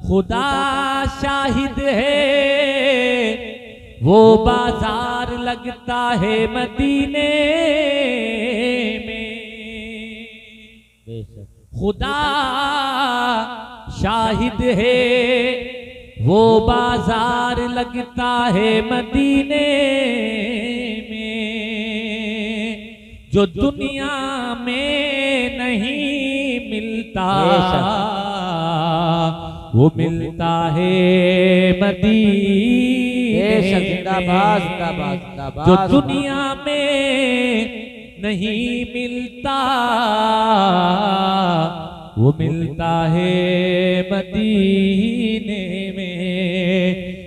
खुदा शाहिद है वो बाजार लगता है मदीने में। खुदा शाहिद है वो बाजार लगता है मदीने में, जो दुनिया में नहीं मिलता वो मिलता है मदीने में। जो दुनिया में नहीं मिलता वो मिलता है मदीने में।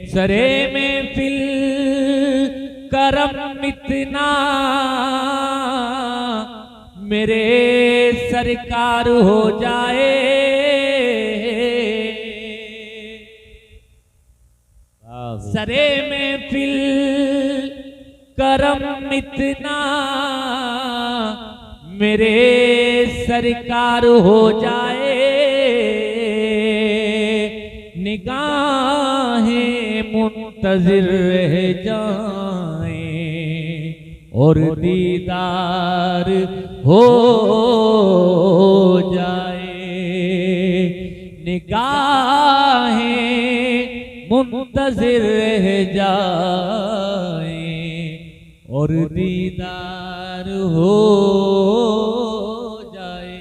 सरे में फिल करम इतना मेरे सरकार हो जाए। सरे में फिल करम इतना मेरे सरकार हो जाए। निगाहें मुंतजिर रह जाएं और दीदार हो जाए। निगाहें मुंतजिर रह जाएं और दीदार हो जाए।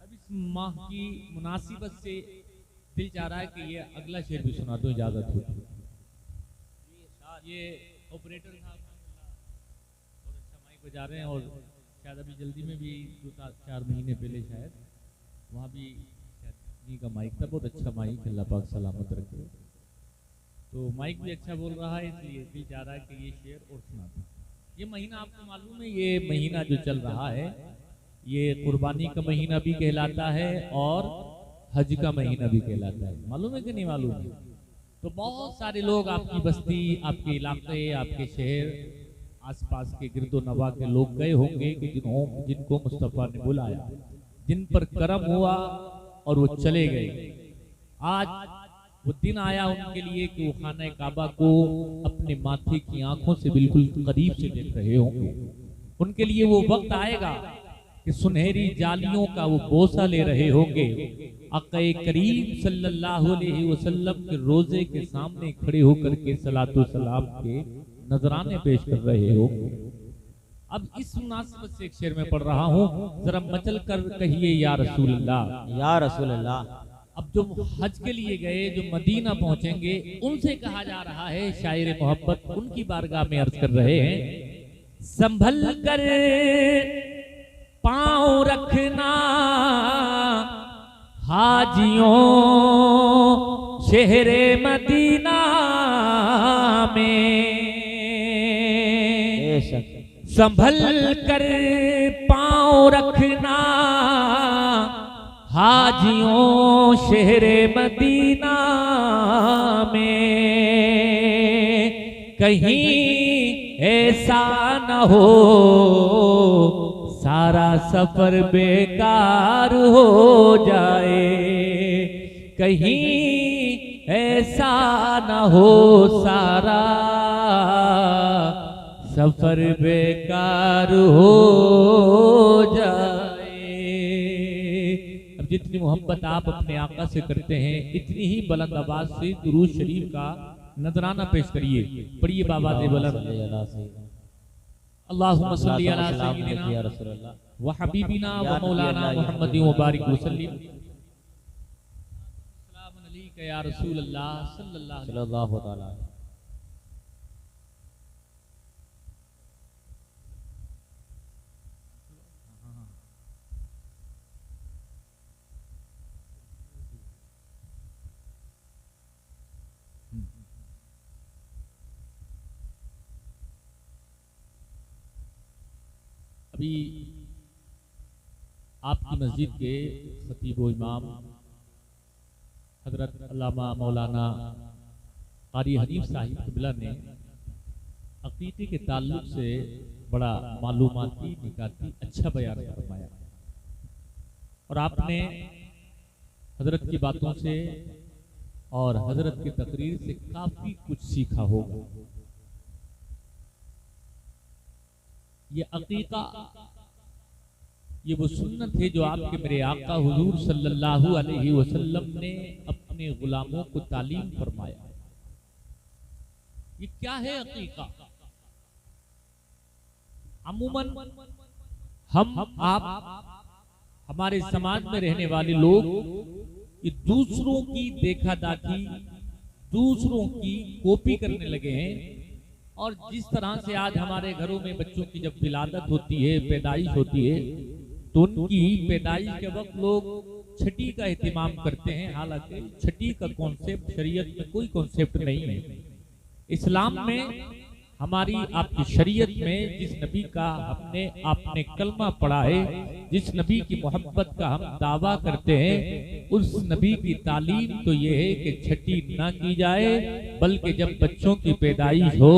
अब इस माह की मुनासिबत से दिल चाह रहा है कि ये अगला शेर भी सुना दो, इजाजत हो। ये ऑपरेटर साहब बहुत अच्छा माइक बजा रहे हैं और शायद अभी जल्दी में भी 2-4 महीने पहले शायद वहाँ भी का माइक था, बहुत अच्छा माइक, अल्लाह पाक सलामत रखे। तो माइक भी अच्छा बोल रहा है, इसलिए दिल चाह रहा है कि ये शेर और सुना दो। ये महीना आपको मालूम है, ये महीना जो चल रहा है ये कुर्बानी का महीना भी कहलाता है और हज का महीना भी कहलाता है। मालूम है कि नहीं मालूम है? तो बहुत सारे लोग आपकी बस्ती, आपके इलाके, आपके शहर, आसपास के गिरदो नवा के लोग गए होंगे कि जिनको मुस्तफ़ा ने बुलाया, जिन पर करम हुआ और वो चले गए। आज वो दिन आया उनके लिए कि वो खाना काबा को अपने माथे की आंखों से बिल्कुल करीब से देख रहे होंगे। उनके लिए वो वक्त आएगा कि सुनहरी जालियों का वो बोसा ले रहे होंगे। आक़ा करीम सल्लल्लाहु अलैहि वसल्लम के रोजे के सामने खड़े होकर के सलातो सलाम के नजराने पेश कर रहे होंगे। अब इस मुनासिबत से एक शेर में पढ़ रहा हूँ, जरा मचल कर कहिए या रसूल अल्लाह, या रसूल अल्लाह। अब जो हज के लिए गए, जो मदीना पहुंचेंगे, उनसे कहा जा रहा है, शायर मोहब्बत उनकी बारगाह में अर्ज कर रहे हैं, संभल कर पांव रखना हाजियों शहरे मदीना में। संभल कर पांव रखना हाजियों शहरे मदीना में। कहीं ऐसा न हो सारा सफर बेकार हो जाए। कहीं ऐसा न हो सारा सफर बेकार हो जाए। अब जितनी मोहब्बत आप अपने आका से करते हैं, इतनी ही बुलंद आवाज से दुरूद शरीफ का नजराना पेश करिए। पढ़िए बाबा से बुलंद, अल्लाहुम्मा सल्ली अला सय्यिदिना व हबीबिना व मौलाना मुहम्मद व बारिक वसल्लिम सलाम अलैका या रसूल अल्लाह सल्लल्लाहु अलैहि वसल्लम। अभी आपकी मस्जिद के खतीब व इमाम हजरत अल्लामा मौलाना कारी हनीफ साहिब क़िबला ने अक़ीदे के ताल्लुक से बड़ा मालूमाती निकाती अच्छा बयान फरमाया और आपने हजरत की बातों से और हजरत की तकरीर से काफी कुछ सीखा होगा। ये अकीका, ये वो सुन्नत है जो आपके मेरे आका हुजूर सल्लल्लाहु अलैहि वसल्लम ने अपने गुलामों को तालीम फरमाया। ये क्या है अकीका? अमूमन हम आप हमारे समाज में रहने वाले लोग ये दूसरों की देखा दाखी, दूसरों की कॉपी करने लगे हैं। और जिस तरह से आज हमारे घरों में बच्चों की जब विलादत होती है, पैदाइश होती है, तो उनकी पैदाइश के वक्त लोग छठी का एहतिमाम करते हैं। हालांकि छठी का कॉन्सेप्ट शरीयत में कोई कॉन्सेप्ट नहीं है। इस्लाम में, हमारी आपकी शरीयत में जिस नबी का आपने कलमा पढ़ा है, जिस नबी की मोहब्बत का हम दावा करते हैं, उस नबी की तालीम तो ये है कि छठी ना की जाए, बल्कि जब बच्चों की पैदाइश हो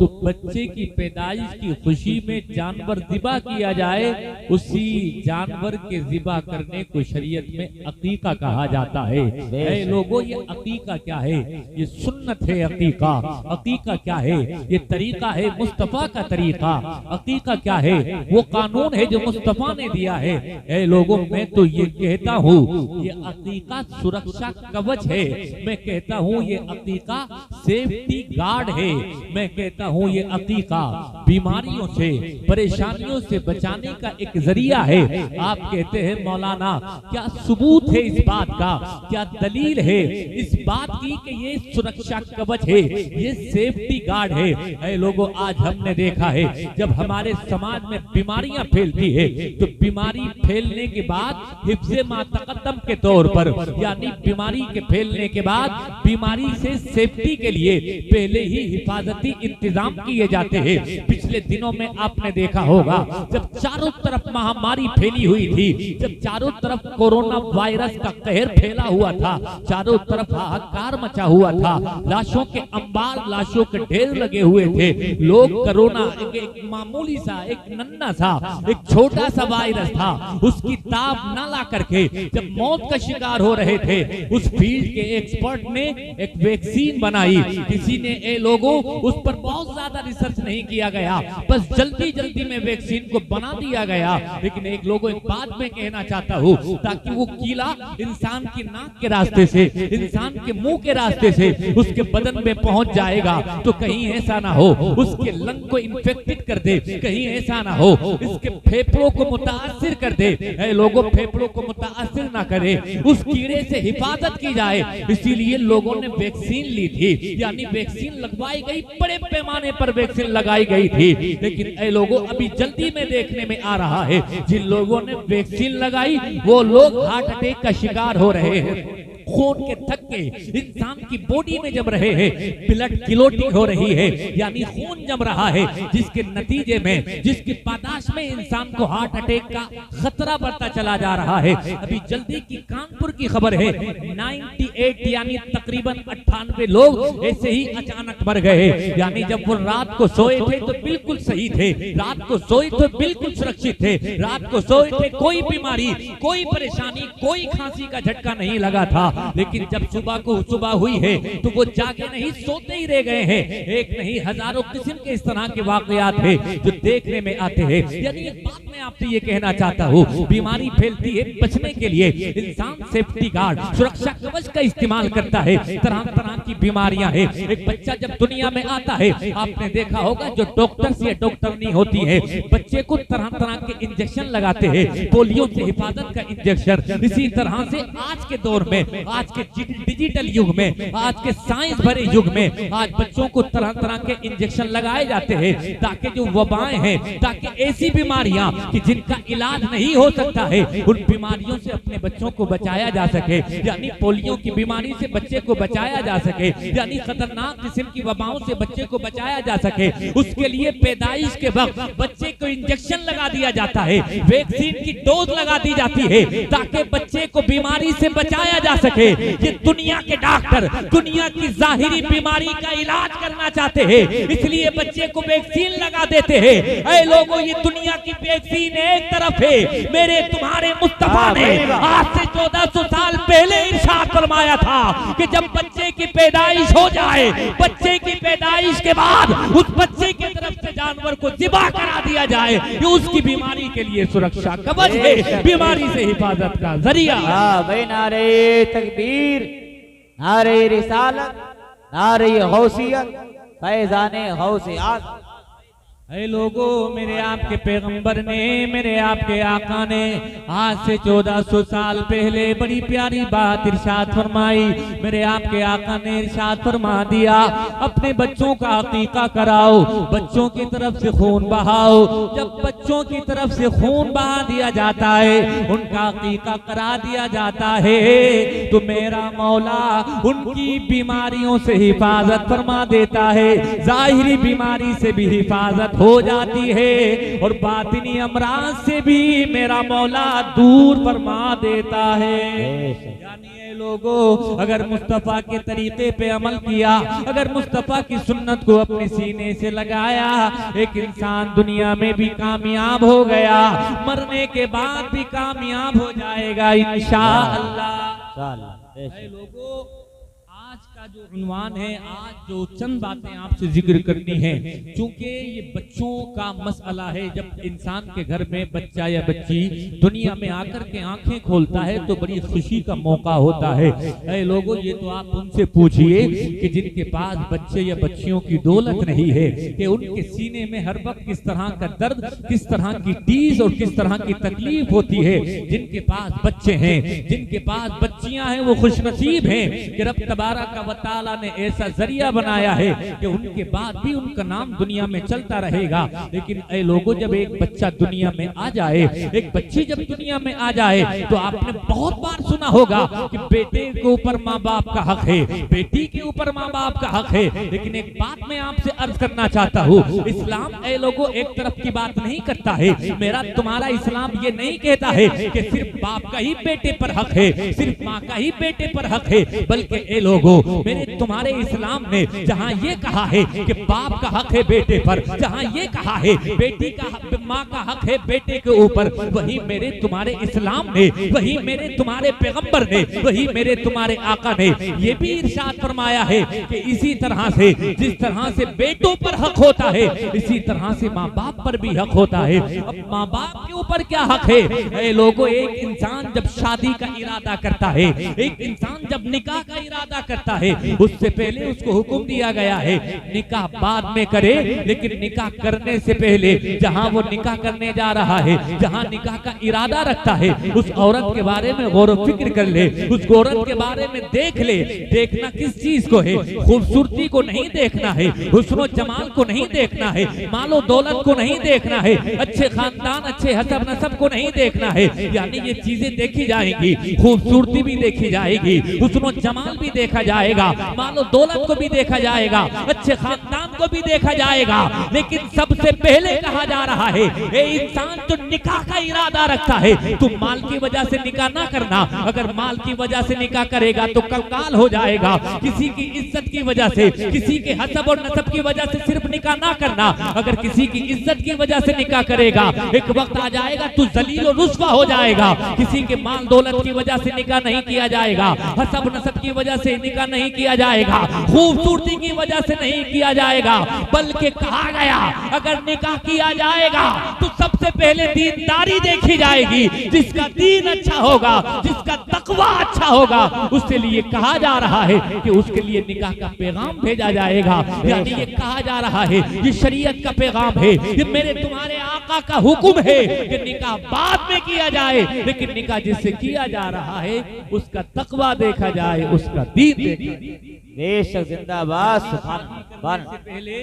तो बच्चे की पैदाइश की खुशी में जानवर ज़िबा किया जाए। उसी जानवर के ज़िबा करने को शरीयत में अकीका कहा जाता है। ऐ लोगों, ये अकीका क्या है? ये सुन्नत है अकीका। अकीका क्या है? ये तरीका है मुस्तफा का तरीका। अकीका क्या है? वो कानून है जो मुस्तफा ने दिया है। ऐ लोगों, मैं तो ये कहता हूँ ये अकीका सुरक्षा कवच है। मैं कहता हूँ ये अकीका सेफ्टी गार्ड है। मैं कहता हूँ ये अकीका बीमारियों से, परेशानियों से बचाने का एक जरिया है। आप कहते हैं मौलाना, क्या सबूत है इस बात का? क्या दलील है इस बात की कि ये सुरक्षा कवच है, ये सेफ्टी गार्ड है? ऐ लोगों, आज हमने देखा है जब हमारे समाज में बीमारियां फैलती है तो बीमारी फैलने के बाद हिफ्ज़े मा तक़द्दम के तौर पर, यानी बीमारी के फैलने के बाद बीमारी से सेफ्टी के लिए पहले ही हिफाजती इंतजाम किए जाते हैं। पिछले दिनों में आपने देखा होगा जब चारों तरफ महामारी फैली हुई थी, जब चारों तरफ कोरोना वायरस का कहर फैला हुआ था, चारों तरफ हाहाकार मचा हुआ था, लाशों के अंबार, लाशों के ढेर लगे हुए थे। लोग कोरोना एक मामूली सा, एक नन्ना सा, एक छोटा सा वायरस था, उसकी ताब न ला करके जब मौत का शिकार हो रहे थे, उस फील्ड के एक्सपर्ट ने एक वैक्सीन बनाई। किसी ने ए लोगों उस पर बहुत ज्यादा रिसर्च नहीं किया गया, बस जल्दी जल्दी में वैक्सीन को बना दिया गया। लेकिन एक लोगों एक बात मैं कहना चाहता हूँ, ताकि वो कीला इंसान की नाक के रास्ते से, इंसान के मुंह के रास्ते से उसके बदन में पहुंच जाएगा तो कहीं ऐसा ना हो उसके लंग को इन्फेक्टेड कर दे, कहीं ऐसा ना हो इसके फेफड़ों को मुतासिर कर दे। ऐ लोगों, फेफड़ों को मुतासिर ना करे, उस कीड़े से हिफाजत की जाए। इसीलिए लोगों ने वैक्सीन ली थी, यानी वैक्सीन लगवाई गई, बड़े पैमाने पर वैक्सीन लगाई गई थी। लेकिन ऐ लोगों, अभी जल्दी में देखने में आ रहा है जिन लोगों ने वैक्सीन लगाई वो लोग हार्ट अटैक का शिकार हो रहे हैं। खून के थक्के इंसान की बॉडी में जम रहे हैं, ब्लड क्लॉटिंग हो रही है, यानी खून जम रहा है, जिसके नतीजे में, जिसकी पादाश में इंसान को हार्ट अटैक का खतरा बढ़ता चला जा रहा है। अभी जल्दी की कानपुर की खबर है, 98 यानी तकरीबन 98 लोग ऐसे ही अचानक मर गए। यानी जब वो रात को सोए थे तो बिल्कुल सही थे, रात को सोए तो बिल्कुल सुरक्षित थे, रात को सोए थे, कोई बीमारी, कोई परेशानी, कोई खांसी का झटका नहीं लगा था। लेकिन जब सुबह हुई है तो वो जागे नहीं, सोते ही रह गए हैं। एक नहीं हजारों किस्म के इस तरह के वाकयात हैं जो देखने में आते हैं। यानी एक बात मैं आपसे ये कहना चाहता हूँ, बीमारी फैलती है, बचने के लिए इंसान सेफ्टी गार्ड, सुरक्षा कवच का इस्तेमाल करता है। तरह तरह की बीमारियां हैं। एक बच्चा जब दुनिया में आता है, आपने देखा होगा जो डॉक्टर से डॉक्टरनी होती है, बच्चे को तरह तरह के इंजेक्शन लगाते हैं, पोलियो से हिफाजत का इंजेक्शन। इसी तरह से आज के दौर में, आज के डिजिटल युग में, आज के साइंस भरे युग में आज बच्चों को तरह तरह के इंजेक्शन लगाए जाते हैं ताकि जो वबाएं हैं, ताकि ऐसी बीमारियां कि जिनका इलाज नहीं हो सकता है, उन बीमारियों से अपने बच्चों को बचाया जा सके। यानी पोलियो की बीमारी से बच्चे को बचाया जा सके, यानी खतरनाक किस्म की वबाओं से बच्चे को बचाया जा सके, उसके लिए पैदाइश के वक्त बच्चे को इंजेक्शन लगा दिया जाता है, वैक्सीन की डोज लगा दी जाती है ताकि बच्चे को बीमारी से बचाया जा सके। ये दुनिया के डॉक्टर दुनिया की जाहिरी बीमारी का इलाज करना चाहते हैं, इसलिए बच्चे को वैक्सीन लगा देते हैं। ऐ लोगों, ये दुनिया की वैक्सीन एक तरफ है, मेरे तुम्हारे मुस्तफा ने आज से 1400 साल पहले इरशाद फरमाया था कि जब बच्चे की पैदाइश हो जाए, बच्चे की पैदाइश के बाद उस बच्चे की तरफ से जानवर को ज़िबा करा दिया जाए, ये उसकी बीमारी के लिए सुरक्षा कवच है, बीमारी से हिफाजत का जरिया। भाई नारे तकबीर, नारे रिसालत, नारे गौसियत, फैज़ाने गौसे आज़म। ऐ लोगों, मेरे आपके पैगंबर ने, मेरे आपके आका ने आज से 1400 साल पहले बड़ी प्यारी बात इरशाद फरमाई। मेरे आपके आका ने इरशाद फरमा दिया, अपने बच्चों का अकीका कराओ, बच्चों की तरफ से खून बहाओ। जब बच्चों की तरफ से खून बहा दिया जाता है, उनका अकीका करा दिया जाता है, तो मेरा मौला उनकी बीमारियों से हिफाजत फरमा देता है, जाहिरी बीमारी से भी हिफाजत हो जाती है और बातिनी अमराज से भी मेरा मौला दूर फरमा देता है। यानी लोगों, अगर मुस्तफा के तरीके पे अमल किया, अगर मुस्तफा की सुन्नत को अपने सीने से लगाया, एक इंसान दुनिया में भी कामयाब हो गया, मरने के बाद भी कामयाब हो जाएगा इंशाअल्लाह। लोगों, आज का जो उन्वान है, आज जो चंद बातें आपसे जिक्र करनी है, क्योंकि ये बच्चों का मसला है। जब इंसान के घर में बच्चा या बच्ची दुनिया में आकर के आंखें खोलता है तो बड़ी खुशी का मौका होता है। ऐ लोगों, ये तो आप उनसे पूछिए कि जिनके पास बच्चे या बच्चियों की दौलत नहीं है, कि उनके सीने में हर वक्त किस तरह का दर्द, किस तरह की टीस और किस तरह की तकलीफ होती है। जिनके पास बच्चे हैं, जिनके पास बच्चियां हैं, वो खुशनसीब हैं कि रब तबारक व तआला ने ऐसा जरिया बनाया है कि उनके बाद भी उनका नाम दुनिया में चलता रहेगा। लेकिन ऐ लोगों, जब एक बच्चा दुनिया में आ जाए, एक बच्ची जब दुनिया में आ जाए, तो आपने बहुत बार सुना होगा कि बेटे के ऊपर माँ बाप का हक है, बेटी के ऊपर माँ बाप का हक है। लेकिन एक बात मैं आपसे अर्ज करना चाहता हूँ, इस्लाम ऐ लोगों एक तरफ की बात नहीं करता है। मेरा तुम्हारा इस्लाम ये नहीं कहता है कि सिर्फ बाप का ही बेटे पर हक है, सिर्फ माँ का ही बेटे पर हक है, बल्कि ऐ लोगों, मेरे तुम्हारे इस्लाम ने जहाँ ये कहा है कि बाप का हक है बेटे पर, जहाँ ये कहा है बेटी का माँ का हक है बेटे के ऊपर, वही मेरे तुम्हारे इस्लाम ने, वही मेरे तुम्हारे पैगंबर ने, वही मेरे तुम्हारे आका ने ये भी इरशाद फरमाया है कि इसी तरह से जिस तरह से बेटों पर हक होता है, इसी तरह से माँ बाप पर भी हक होता है। अब माँ बाप के ऊपर क्या हक है? ऐ लोगों, एक इंसान जब शादी का इरादा करता है, एक इंसान जब निकाह का इरादा करता है, उससे पहले उसको हुक्म दिया गया है निकाह बाद में करे, लेकिन निकाह करने से पहले जहां वो निकाह करने जा रहा है, जहां निकाह का इरादा रखता है, उस औरत के बारे में गौर फिक्र कर ले, उस औरत के बारे में देख ले। देखना किस चीज को है? खूबसूरती को नहीं देखना है, हुस्न जमाल को नहीं देखना है, मालो दौलत को नहीं देखना है, अच्छे खानदान अच्छे हसब नसब को नहीं देखना है। यानी ये चीजें देखी जाएंगी, खूबसूरती भी देखी जाएगी, हुस्न जमाल भी देखा जाएगा, मालो दौलत को भी देखा जाएगा, अच्छे खानदान को भी देखा जाएगा। लेकिन सबसे पहले कहा जा रहा है, ये इंसान जो निकाह का इरादा रखता है, तू माल की वजह से निकाह ना करना। अगर माल की वजह से निकाह करेगा तो कंगाल हो जाएगा। किसी की इज्जत की वजह से, किसी के हसब और नसब की वजह से सिर्फ निकाह ना करना। अगर किसी की इज्जत की वजह से निकाह करेगा, एक वक्त आ जाएगा तू जलील और रुस्वा हो जाएगा। किसी के माल दौलत की वजह से निकाह नहीं किया जाएगा, हसब नसब की वजह से निकाह नहीं किया जाएगा, खूबसूरती की वजह से नहीं किया जाएगा, बल्कि कहा गया अगर निकाह किया जाएगा तो सबसे पहले दीनदारी देखी जाएगी। जिसका दीन अच्छा होगा, जिसका तकवा अच्छा होगा, उसके लिए कहा जा रहा है कि उसके लिए निकाह का पैगाम भेजा जाएगा। यानी ये कहा जा रहा है, ये शरीयत का पैगाम है, ये मेरे तुम्हारे आका का हुक्म है कि निकाह बाद में किया जाए, लेकिन निकाह जिससे किया जा रहा है उसका तकवा देखा जाए, उसका दीन देखा जाए। बेशक जिंदाबाद। सुभान अल्लाह। से पहले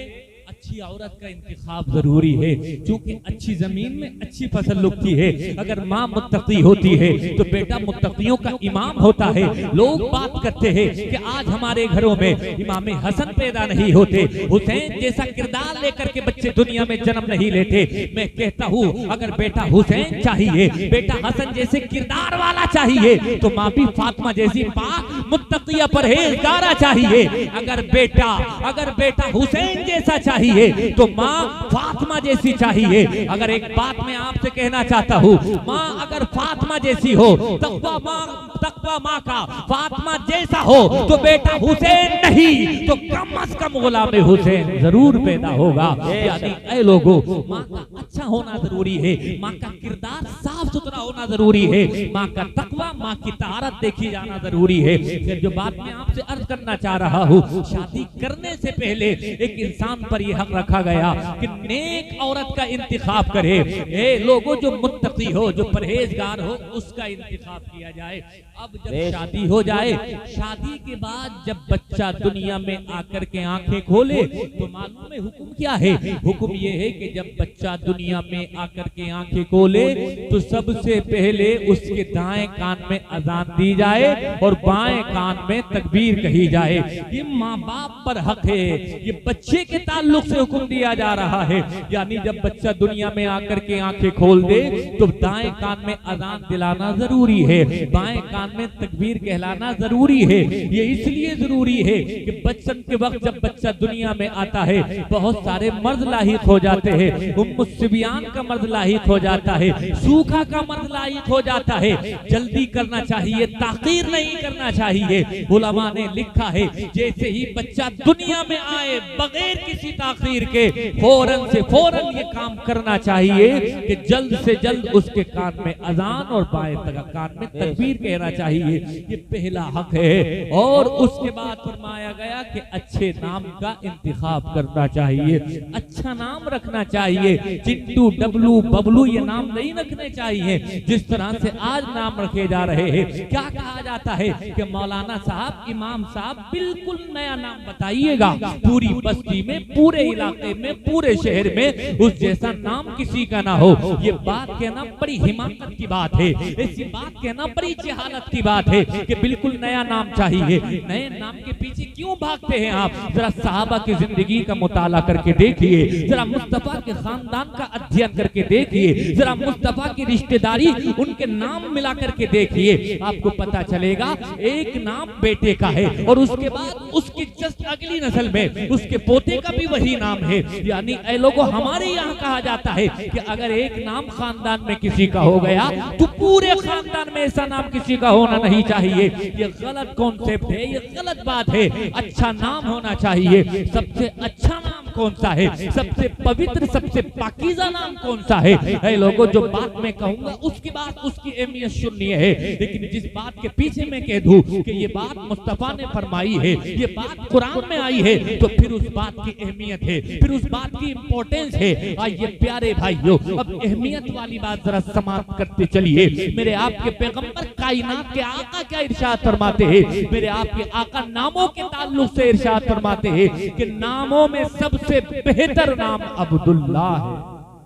अच्छी औरत का इंतखाब जरूरी है, क्योंकि अच्छी जमीन में अच्छी फसल उगती है। अगर माँ मुत्तकी होती है तो बेटा मुत्तकियों का इमाम होता है। लोग बात करते हैं कि आज हमारे घरों में इमाम हसन पैदा नहीं होते, हुसैन जैसा किरदार लेकर के बच्चे दुनिया में जन्म नहीं लेते। मैं कहता हूँ अगर बेटा हुसैन चाहिए, बेटा हसन जैसे किरदार वाला चाहिए, तो माँ भी फातिमा जैसी पाक मुत्तकिया परहेजगारा चाहिए। अगर बेटा हुसैन जैसा चाहिए तो माँ फातिमा जैसी चाहिए। अगर एक बात मैं आपसे कहना चाहता हूँ, माँ अगर फातिमा जैसी हो, तकवा माँ का फातिमा जैसा हो, तो बेटा हुसैन नहीं तो कम अज कम गुलाम हुसैन जरूर पैदा होगा। यानी ऐ लोगों, माँ का अच्छा होना जरूरी है, माँ का किरदार साफ सुथरा होना जरूरी है, माँ का तकवा, माँ की तारत देखी जाना जरूरी है। फिर जो बात मैं आपसे अर्ज करना चाह रहा हूँ, शादी करने से पहले एक इंसान पर यह हक रखा गया कि नेक औरत का इंतखाब करे। ए लोगों, जो मुत्तकी हो, जो परहेजगार हो, उसका इंतखाब किया जाए। अब जब शादी हो जाए, शादी के बाद जब बच्चा दुनिया में आकर के आंखें खोले तो मालूम है हुक्म क्या है? हुक्म ये है कि जब बच्चा दुनिया में आकर के आंखें खोले तो सबसे पहले उसके दाएं कान में अजान दी जाए और बाएं कान में तकबीर कही जाए। ये माँ बाप पर हक है, ये बच्चे के ताल्लुक से हुक्म दिया जा रहा है। यानी जब बच्चा दुनिया में आकर के आंखें खोल दे तो दाएं कान में अजान दिलाना जरूरी है, बाएं कान में तकबीर कहलाना जरूरी है। ये इसलिए जरूरी है कि बचपन के वक्त जब बच्चा दुनिया में आता है, बहुत सारे मर्द लाहिक हो जाते हैं। उम्मुस सिबियान का मर्द लाहिक हो जाता है, सूखा का मर्द लाहिक हो जाता है। जल्दी करना चाहिए, ताखीर नहीं करना चाहिए। उलमा ने लिखा है जैसे ही बच्चा दुनिया में आए बगैर किसी ताखीर के फौरन से फौरन ये काम करना चाहिए कि जल्द से जल्द उसके कान में अजान और बाएं कान में तकबीर कहना चाहिए। ये पहला हक है। और उसके बाद फरमाया गया कि अच्छे नाम का इंतखाब करना चाहिए, अच्छा नाम रखना चाहिए। चिंटू, डबलू, बबलू ये नाम नहीं रखने चाहिए जिस तरह से आज नाम रखे जा रहे हैं। क्या कहा जाता है कि मौलाना साहब, इमाम साहब बिल्कुल नया नाम बताइएगा, पूरी बस्ती में, पूरे इलाके में, पूरे शहर में उस जैसा नाम किसी का ना हो। ये बात कहना बड़ी हिमाकत की बात है, ऐसी बात कहना बड़ी जहालत की बात है कि बिल्कुल नया नाम चाहिए। नए नाम के पीछे क्यों भागते हैं आप? जरा सहाबा की जिंदगी का मुताला करके देखिए, जरा मुस्तफा के खानदान का अध्ययन करके देखिए, जरा मुस्तफा की रिश्तेदारी, उनके नाम मिला करके देखिए, आपको पता चलेगा एक नाम बेटे का है और उसके बाद उसकी जस्ट अगली नस्ल में उसके पोते का भी वही नाम है। यानी ऐ लोगों, हमारे यहाँ कहा जाता है कि अगर एक नाम खानदान में किसी का हो गया तो पूरे खानदान में ऐसा नाम किसी का होना नहीं चाहिए। ये गलत कॉन्सेप्ट है, ये गलत बात है। अच्छा नाम होना चाहिए। सबसे अच्छा नाम कौन सा है? सबसे पवित्र, सबसे पाकीज़ा नाम कौन सा है? ऐ लोगों, जो बात मैं कहूंगा उसके बाद उसकी अहमियत सुनिए है, लेकिन जिस बात के पीछे मैं कह दूं कि ये बात मुस्तफा ने फरमाई है, ये बात कुरान में आई है, तो फिर उस बात की अहमियत है, फिर उस बात की इंपॉर्टेंस है। आइए प्यारे भाइयों, अब अहमियत वाली बात जरा समाप्त करते चलिए। मेरे आपके पैगंबर कायनात के आका क्या इरशाद फरमाते हैं? मेरे आपके आका नामों के ताल्लुक से इरशाद फरमाते हैं कि नामों में सबसे बेहतर नाम अब्दुल्ला है।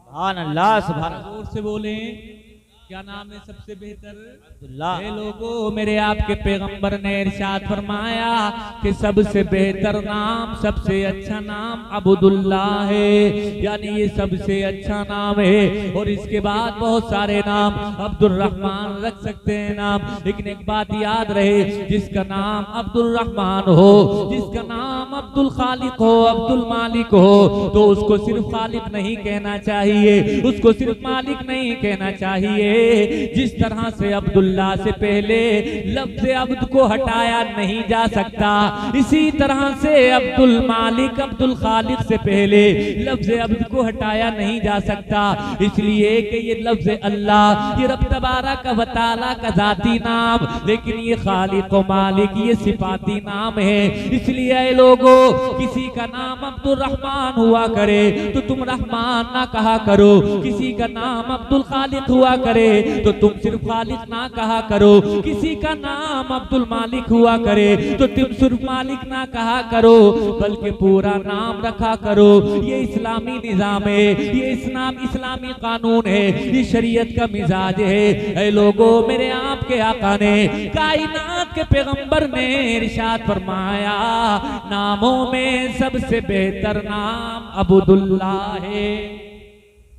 सुभान अल्लाह, सुभान अल्लाह। जोर से बोले, क्या नाम है सबसे बेहतर? अब्दुल्ला। लोगों, मेरे आपके पैगंबर ने इरशाद फरमाया कि सबसे बेहतर नाम, सबसे अच्छा नाम अब्दुल्ला है। यानी ये सबसे अच्छा नाम है। और इसके बाद बहुत सारे नाम, अब्दुल रहमान रख सकते हैं नाम, लेकिन एक बात याद रहे, जिसका नाम अब्दुल रहमान हो, जिसका नाम अब्दुल खालिक हो, अब्दुल मालिक हो, तो उसको सिर्फ खालिक नहीं कहना चाहिए, उसको सिर्फ मालिक नहीं कहना चाहिए। जिस तरह से अब्दुल्ला से पहले लफ्ज़ अब्द को हटाया नहीं जा सकता, इसी तरह से अब्दुल मालिक, अब्दुल खालिक से पहले लफ्ज़ अब्द को हटाया नहीं जा सकता। इसलिए कि ये लफ्ज़ अल्लाह, ये रब तबारक व तआला का जाती नाम, लेकिन ये खालिक व मालिक ये सिफाती नाम है। इसलिए लोगों, किसी का नाम अब्दुल रहमान हुआ करे तो तुम रहमान ना कहा करो, किसी का नाम अब्दुल खालिक हुआ करे तो तुम सिर्फ खालिक ना कहा करो, किसी का नाम अब्दुल मालिक हुआ करे तो तुम सिर्फ मालिक ना कहा करो, बल्कि पूरा नाम रखा करो। ये इस्लामी निजाम है, ये इस्लामी कानून है, ये शरीयत का मिजाज है। ऐ लोगों, मेरे आपके आका ने, कायनात के पैगंबर ने इरशाद फरमाया, नामों में सबसे बेहतर नाम अब्दुल्ला है।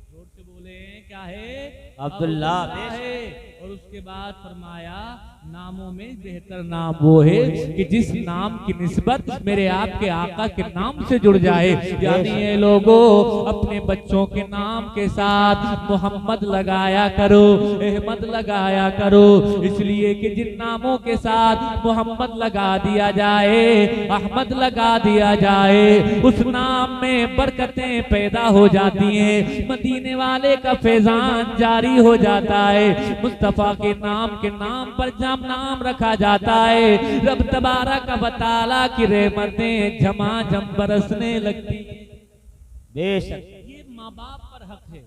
जोर से बोले, क्या है? अब्दुल्ला है। और उसके बाद फरमाया, नामों में बेहतर नाम वो है कि जिस नाम की निस्बत मेरे आपके आका के नाम से जुड़ जाए। यानी ये लोगों, अपने बच्चों के नाम के साथ मोहम्मद लगाया करो, अहमद लगाया करो, इसलिए कि जिन नामों के साथ मोहम्मद लगा दिया जाए, अहमद लगा दिया जाए, उस नाम में बरकतें पैदा हो जाती हैं, मदीने वाले का फैजान जारी हो जाता है। मुस्तफा के नाम पर जब नाम रखा जाता है, रब तबारक व तआला की रहमतें झमाझम बरसने लगती। बेशक ये माँ बाप पर हक है,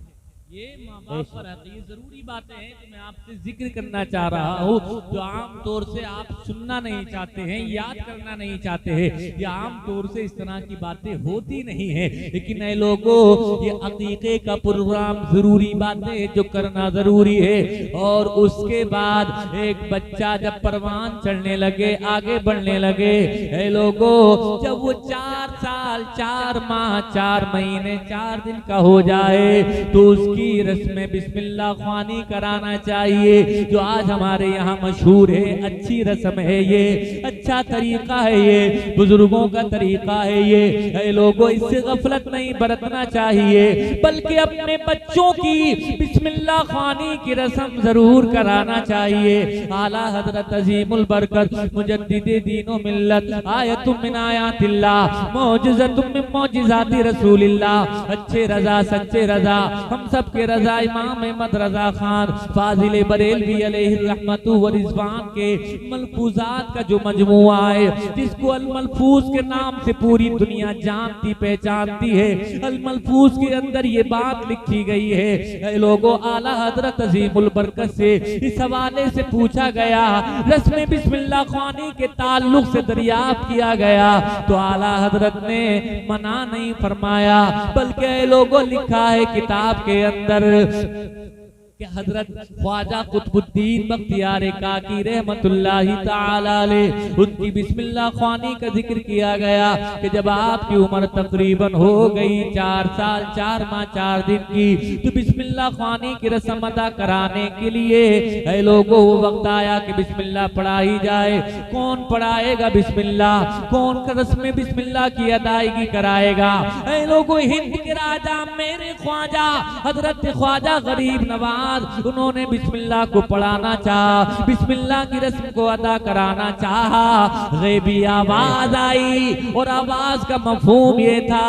ये माँ बाप पर हक। ये जरूरी बातें हैं जो मैं आपसे जिक्र करना चाह रहा हूँ, जो आम तौर से आप सुनना नहीं चाहते हैं, याद करना नहीं चाहते हैं, या आम तौर से इस तरह की बातें होती नहीं है। लेकिन ऐ लोगों, ये अकीके का प्रोग्राम जरूरी बातें जो करना जरूरी है। और उसके बाद एक बच्चा जब परवान चढ़ने लगे, आगे बढ़ने लगे, ऐ लोगों, जब वो 4 साल 4 माह 4 महीने 4 दिन का हो जाए तो उसकी रस्म बिस्मिल्लाह ख्वानी कराना चाहिए, जो आज हमारे यहाँ मशहूर है। अच्छी रस्म है ये, अच्छा तरीका है ये, बुजुर्गों का तरीका है ये। ऐ लोगों, इससे गफलत नहीं बरतना चाहिए, बल्कि अपने बच्चों की बिस्मिल्लाह ख्वानी की रस्म जरूर कराना चाहिए। आला हजरत अजीमुल बरकत मुजद्दिदे दीनो मिल्लत आयतुम मिन आयातिल्लाह मौजिज़तुम मिन मौजिज़ाति रसूलिल्लाह, अच्छे रजा सच्चे रजा, हम सब के रजा इमाम अहमद रजा खान फाजिल बरेलवी अलैहि रहमतु व रिज़वान के मलफूजात का जो मजमुआ है, जिसको अल मलफूज के नाम से पूरी दुनिया जानती पहचानती है। अल मलफूज के अंदर ये बात लिखी गई है। ऐ लोगों, आला हजरत अजीमुल बरकत से इस हवाले से पूछा गया, रस्म बिस्मिल्लाह ख्वानी के ताल्लुक से दरियाफ्त किया गया, तो आला हजरत ने मना नहीं फरमाया, बल्कि ऐ लोगों लिखा है किताब के अंदर कि हजरत ख्वाजा कुतुबुद्दीन बख्तियार काकी रहमतुल्लाहि ताला अलैह, उनकी बिस्मिल्लाह ख्वानी का जिक्र किया गया कि जब आपकी उम्र तकरीबन हो गई 4 साल 4 माह 4 दिन की, तो बिस्मिल्लाह ख्वानी की रस्म अदा कराने के लिए ऐ लोगों वो वक्त आया कि बिस्मिल्लाह पढ़ाई जाए। कौन पढ़ाएगा बिस्मिल्लाह? कौन रस्म बिस्मिल्लाह की अदायगी कराएगा? ऐ लोगों, हिंद के राजा मेरे ख्वाजा हजरत ख्वाजा गरीब नवाज, उन्होंने बिस्मिल्लाह को पढ़ाना चाहा, बिस्मिल्लाह की रस्म को अदा कराना चाहा। गैबी आवाज आई और आवाज का मफहूम ये था,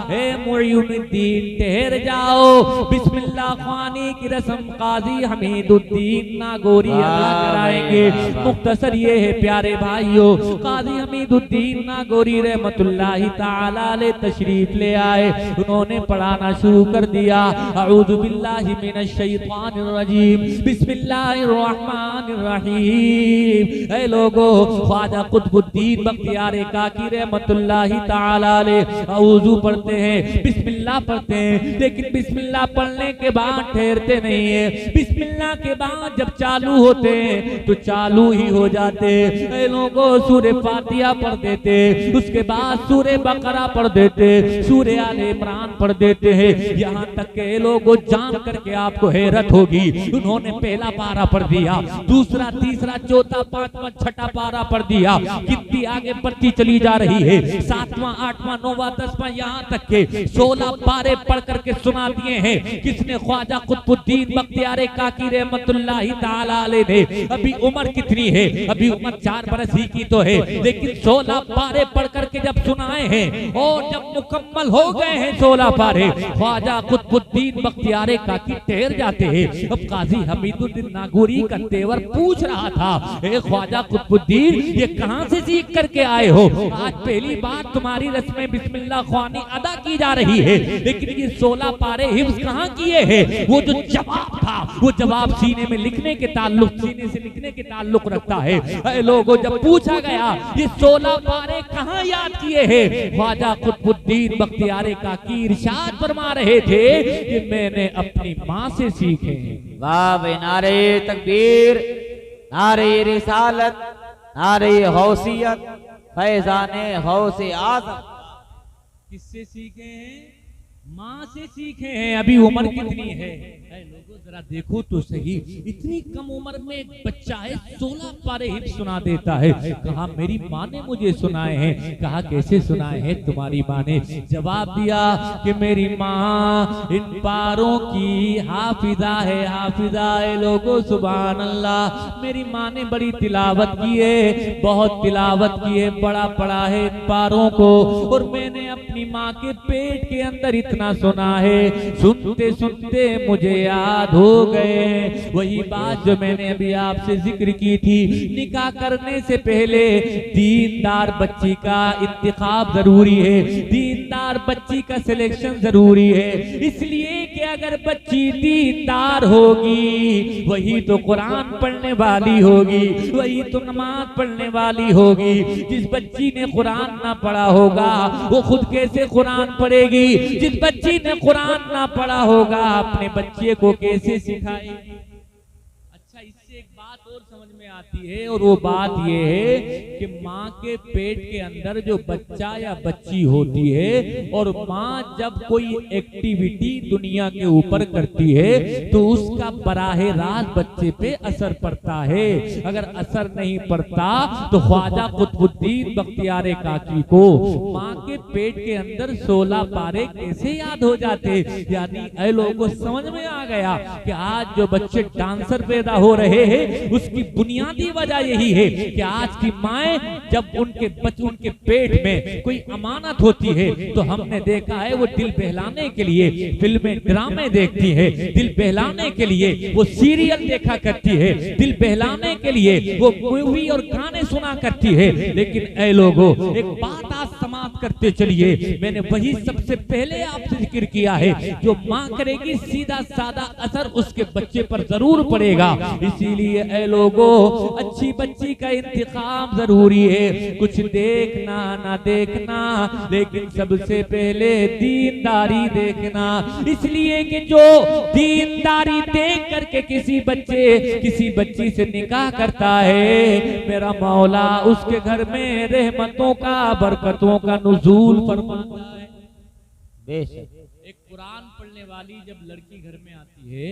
हे मुईनुद्दीन ठहर जाओ, बिस्मिल्लाह ख्वानी की रस्म काजी हमीदुद्दीन नागौरी अदा कराएंगे। मुख्तसर ये है प्यारे भाइयों, काजी हमीदुद्दीन नागौरी रहमतुल्लाहि ताला अलैह तशरीफ ले आए, उन्होंने पढ़ाना शुरू कर दिया। अऊज़ु बिल्लाहि मिनश शैतानिर रजीम, बिस्मिल्लाहिर रहमानिर रहीम। ऐ लोगों, ख्वाजा कुतुबुद्दीन बख्तियार काकी रहमतुल्लाहि ताला अलैह औज़ू पढ़ते हैं, बिस्मिल्लाह पढ़ते हैं, लेकिन बिस्मिल्लाह पढ़ने के बाद ठहरते नहीं है। बिस्मिल्लाह के बाद जब चालू होते हैं तो चालू ही हो जाते। ऐ लोगों, सूरे फातिहा पढ़ देते, उसके बाद सूरे बकरा पढ़ देते, सूरे आले इमरान पढ़ देते हैं। यहाँ तक के लोगों जान करके आपको हैरत होगी, उन्होंने पहला पारा पढ़ दिया, दूसरा तीसरा चौथा पांचवा छठा पारा पढ़ दिया, कितनी आगे बढ़ती चली जा रही है। 7वां 8वां 9वां 10वां यहाँ तक के 16 पारे पढ़ करके सुना दिए हैं। किसने? ख्वाजा कुतुबुद्दीन बख्तियार काकी रहमतुल्लाहि ताला अलैह ने। अभी उम्र कितनी है? अभी उम्र 4 बरस ही की तो है, लेकिन 16 पारे पढ़ करके जब सुनाए हैं और जब मुकम्मल हो गए हैं 16 पारे, ख्वाजा कुतुबुद्दीन बख्तियार काकी ठहर जाते हैं। अब काजी हमीदुद्दीन नागौरी का तेवर पूछ रहा था, ए ख्वाजा कुतुबुद्दीन, ये कहां से सीख करके आए हो? आज पहली बार तुम्हारी रस्में बिस्मिल्लाह ख्वानी अदा की जा रही है, लेकिन ये 16 पारे हिफ्ज कहां किए हैं? वो जो जवाब था, वो जवाब सीने में लिखने के ताल्लुक, सीने से लिखने के ताल्लुक रखता है। ऐ लोगों, जब पूछा गया ये 16 पारे कहां याद किए हैं, ख्वाजा कुतुबुद्दीन बख्तियार काकी इरशाद फरमा रहे थे कि मैंने अपनी माँ से सीखे। वाह बे, नारे तकबीर, नारे रिसालत, नारे गौसियत, फैजाने गौसे आज़म। किससे सीखे हैं? माँ से सीखे हैं। अभी उम्र कितनी है? लोगों जरा देखो तो सही, इतनी कम उम्र में एक बच्चा है 16 पारे हिफ्ज सुना देता है। कहा मेरी माँ ने मुझे सुनाए हैं। कहा कैसे सुनाए हैं तुम्हारी माँ ने? जवाब दिया कि मेरी माँ इन पारों की हाफिजा है, हाफिजा है। लोगों सुभान अल्लाह, मेरी माँ ने बड़ी तिलावत की है, बहुत तिलावत की है, बड़ा पढ़ा है इन पारों को, और मैंने अपनी माँ के पेट के अंदर इतना सुना है, सुनते सुनते मुझे याद हो गए। वही बात जो मैंने अभी आपसे जिक्र की थी, निकाह करने से पहले दीनदार बच्ची का इंतखाब जरूरी है, दीनदार बच्ची का सिलेक्शन जरूरी है। इसलिए कि अगर बच्ची दीनदार होगी, वही तो कुरान पढ़ने वाली होगी, वही तो नमाज पढ़ने वाली होगी। जिस बच्ची ने कुरान ना पढ़ा होगा, वो खुद कैसे कुरान पढ़ेगी? जिस बच्ची ने कुरान ना पढ़ा होगा, अपने बच्चे को कैसे सिखाएगी? अच्छा, इससे एक बात और समझ में आती है, और वो बात ये है कि माँ के पेट के अंदर जो बच्चा या बच्ची होती है, और माँ जब कोई एक्टिविटी दुनिया के ऊपर करती है, तो उसका बराहे रात बच्चे पे असर पड़ता है। अगर असर नहीं पड़ता तो ख्वाजा कुतुबुद्दीन बख्तियार काकी को माँ के पेट के अंदर 16 पारे कैसे याद हो जाते? यानी ऐ लोगों को समझ में आ गया कि आज जो बच्चे डांसर पैदा हो रहे हैं, उसकी बुनियादी वजह यही है कि आज की माएं जब उनके बच्चों के पेट में कोई अमानत होती है, तो हमने देखा है वो दिल बहलाने के लिए फिल्में ड्रामे देखती है, दिल बहलाने के लिए वो सीरियल देखा करती है, दिल बहलाने के लिए वो मूवी और गाने सुना करती है। लेकिन ऐ लोगों, एक बात आज समाप्त करते चलिए, मैंने वही सबसे पहले आपसे जिक्र किया है, जो माँ करेगी सीधा साधा असर उसके बच्चे पर जरूर पड़ेगा। इसीलिए ऐ लोगों, अच्छी बच्ची का इंतखाब जरूरी है। कुछ देखना ना देखना, लेकिन सबसे पहले दीनदारी देखना। इसलिए कि जो दीनदारी देख करके किसी बच्ची से निकाह करता है, मेरा मौला उसके घर में रहमतों का, बरकतों का नुज़ूल फरमाता है। बेशक एक कुरान पढ़ने वाली जब लड़की घर में आती है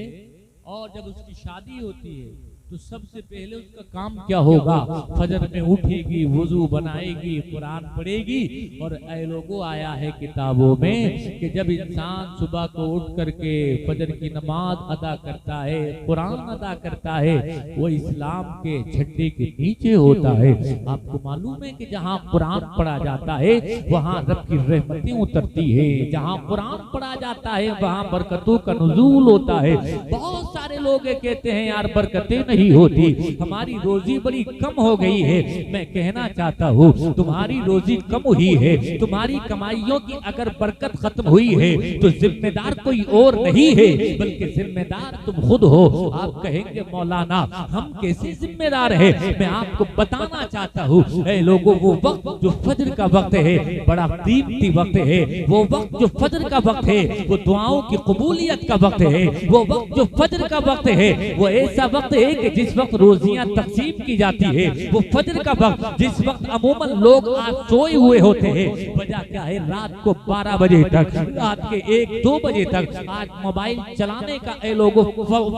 और जब उसकी शादी होती है, तो सबसे पहले उसका काम क्या होगा? फजर में उठेगी, वुजू बनाएगी, कुरान पढ़ेगी। और ऐ लोगों, आया है किताबों में कि जब इंसान सुबह को उठ करके फजर की नमाज अदा करता है, कुरान अदा करता है, वो इस्लाम के झंडे के नीचे होता है। आपको मालूम है कि जहाँ कुरान पढ़ा जाता है वहाँ रब की रहमतें उतरती है, जहाँ कुरान पढ़ा जाता है वहाँ बरकतों का नुज़ूल होता है। बहुत सारे लोग कहते हैं यार बरकतें नहीं होती, हमारी रोजी बड़ी कम हो गई है। मैं कहना चाहता हूँ, तुम्हारी रोजी कम हुई है, तुम्हारी कमाइयों की अगर बरकत खत्म हुई है, तो जिम्मेदार कोई और नहीं है, बल्कि जिम्मेदार तुम खुद हो। आप कहेंगे मौलाना हम कैसे जिम्मेदार है? मैं आपको बताना चाहता हूँ, लोगों, वो वक्त जो फजर का वक्त है बड़ा कीमती वक्त है। वो वक्त जो फजर का वक्त है वो दुआओं की कबूलियत का वक्त है। वो वक्त जो फजर का वक्त है वो ऐसा वक्त है कि जिस वक्त रोजियां तकसीम की जाती है। वो फजर का वक्त जिस वक्त अमूमन लोग आज सोए हुए होते हैं। वजह क्या है? रात को 12 बजे तक, रात के 1-2 बजे तक आज मोबाइल चलाने का लोगों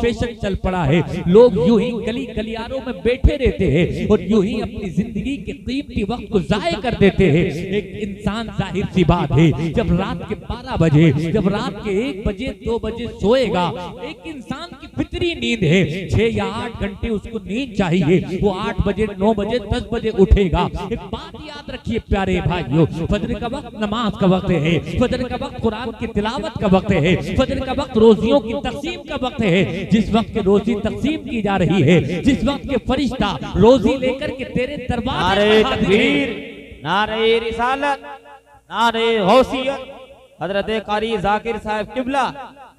फैशन चल पड़ा है। लोग यूं ही गली गलियारों में बैठे रहते हैं और यूं ही अपनी जिंदगी के कीमती वक्त को जाया कर देते हैं। एक इंसान, जाहिर सी बात है, जब रात के 12 बजे, जब रात के 1 बजे 2 बजे सोएगा, एक इंसान की फितरी नींद है, 6 या 8 घंटे उसको नींद चाहिए। वो 8 बजे 9 बजे 10 बजे उठेगा। एक बात याद रखिए प्यारे भाइयों, फजर का वक्त नमाज का वक्त है, फजर का वक्त कुरान की तिलावत का वक्त है, फजर का वक्त रोजियों की तकसीम का वक्त है। जिस वक्त के रोजी तकसीम की जा रही है, जिस वक्त के फरिश्ता रोजी लेकर के तेरे दरबार नारे तकबीर, नारे रिसालत, नारे गौसियत, हजरत कारी जाकिर साहब किबला,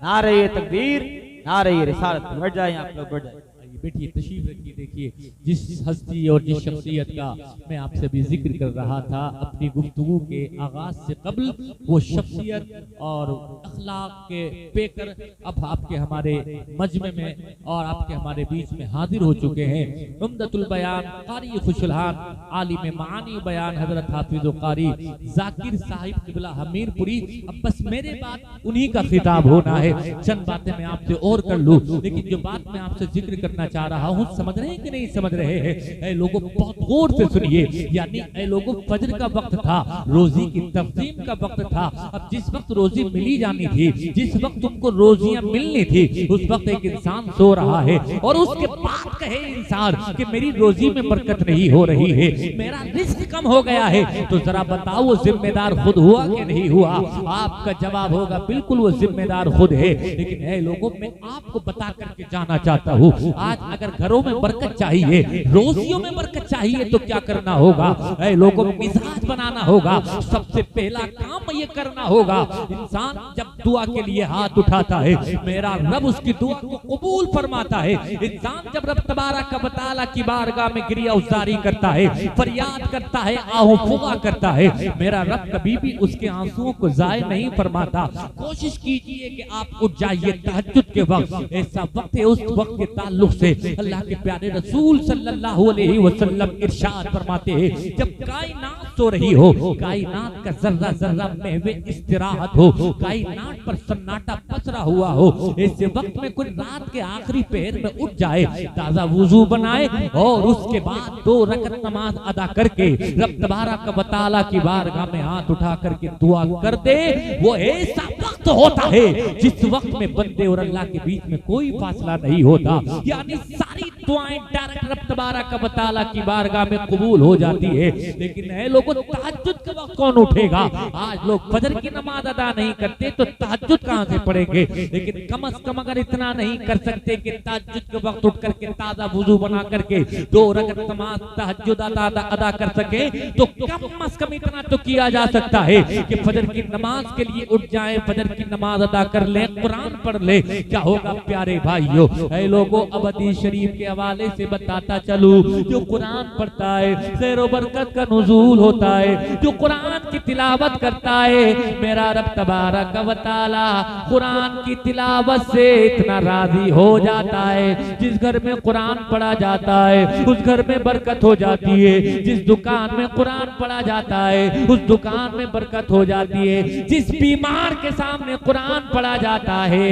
नारे तकबीर, नारे रिसालत। बैठ जाए आप लोग, बैठ जाए। बैठिए, तशरीफ रखिए। देखिए, जिस हस्ती और जिस शख्सियत का मैं आपसे भी जिक्र कर रहा था अपनी गुफ्तगू के आगाज से कबल, वो शख्सियत और अखलाक के पेकर अब आपके हमारे मजमे में और आपके हमारे बीच में हाजिर हो चुके हैं। उम्दतुल बयान कारी खुशहाल आलिम मानी बयान हजरत हाफिज कारी जाकिर साहिब किबला हमीरपुरी। अब बस मेरे बात उन्हीं का खिताब होना है। चंद बातें मैं आपसे और कर लूं, लेकिन जो बात मैं आपसे जिक्र करना चाह रहा हूँ, समझ रहे हैं कि नहीं समझ रहे हैं? ऐ लोगों बहुत गौर से सुनिए। यानी ऐ लोगों, फजर का वक्त था, रोजी की तक़सीम का वक्त था। अब जिस वक्त रोजी मिली जानी थी, जिस वक्त तुमको रोजियां मिलनी थी, उस वक्त एक इंसान सो रहा है और उसके बाद कहे इंसान कि मेरी रोजी में बरकत नहीं हो रही है, मेरा रिस्क कम हो गया है, तो जरा बताओ वो जिम्मेदार खुद हुआ कि नहीं हुआ? आपका जवाब होगा बिल्कुल वो जिम्मेदार खुद है। लेकिन ऐ लोगों, मैं आपको बता करके जाना चाहता हूँ, आज अगर घरों में बरकत चाहिए, रोजियों में बरकत चाहिए, तो क्या करना होगा? ऐ लोगों, मिजाज बनाना होगा। सबसे पहला काम ये करना होगा, इंसान जब दुआ के लिए हाथ उठाता है, मेरा रब उसकी दुआ को कबूल फरमाता है। इंसान जब रब तबारक व तआला की बारगाह में गिरिया उजारी करता है, फरियाद करता है, आहो फुगा करता है, मेरा रब कभी भी उसके आंसुओं को जाया नहीं फरमाता। कोशिश कीजिए कि आप उठ जाइए तहज्जुद के वक्त। ऐसा वक्त है, उस वक्त के ताल्लुक से अल्लाह के प्यारे रसूल सल्लल्लाहु अलैहि वसल्लम इरशाद फरमाते हैं, जब कायनात सो रही हो, कायनात का जर्रा जर्रा में वे इस्तिराहत हो, कायनात पर सन्नाटा पसरा हुआ हो, ऐसे वक्त में कोई रात के आखिरी पहर में उठ जाए, ताजा वुजू बनाए और उसके बाद 2 रकत नमाज अदा करके रब तबारक व तआला की बारगाह में हाथ उठा करके दुआ कर दे, वो ऐसा वक्त होता है जिस वक्त में बंदे और अल्लाह के बीच में कोई फासला नहीं होता। यानी सारी दुआएं डायरेक्ट रब तबारक व तआला की बारगाह में कबूल हो जाती है। लेकिन ऐ लोगों, तहज्जुद के वक्त कौन उठेगा? आज लोग फजर की नमाज अदा नहीं करते तो तहज्जुद कहां से पढ़ेंगे? लेकिन कम से कम अगर इतना नहीं कर सकते कि तहज्जुद के वक्त उठ करके ताजा वुजू बना करके 2 रकत नमाज तहज्जुद अदा कर सके, तो कम से कम इतना तो किया जा सकता है कि फजर की नमाज के लिए उठ जाए, फजर की नमाज अदा कर ले, कुरान पढ़ ले। क्या होगा प्यारे भाइयों? ऐ लोगों, अब हदीस शरीफ के हवाले से बताता चलूं, जो कुरान पढ़ता है खैर व बरकत का नुज़ूल होता है। जो कुरान की तिलावत करता है, मेरा रब तबारक व तआला कुरान की तिलावत से इतना राजी हो जाता है। जिस घर में कुरान पढ़ा जाता है उस घर में बरकत हो जाती है। जिस दुकान में कुरान पढ़ा जाता है उस दुकान में बरकत हो जाती है। जिस बीमार के सामने कुरान पढ़ा जाता है,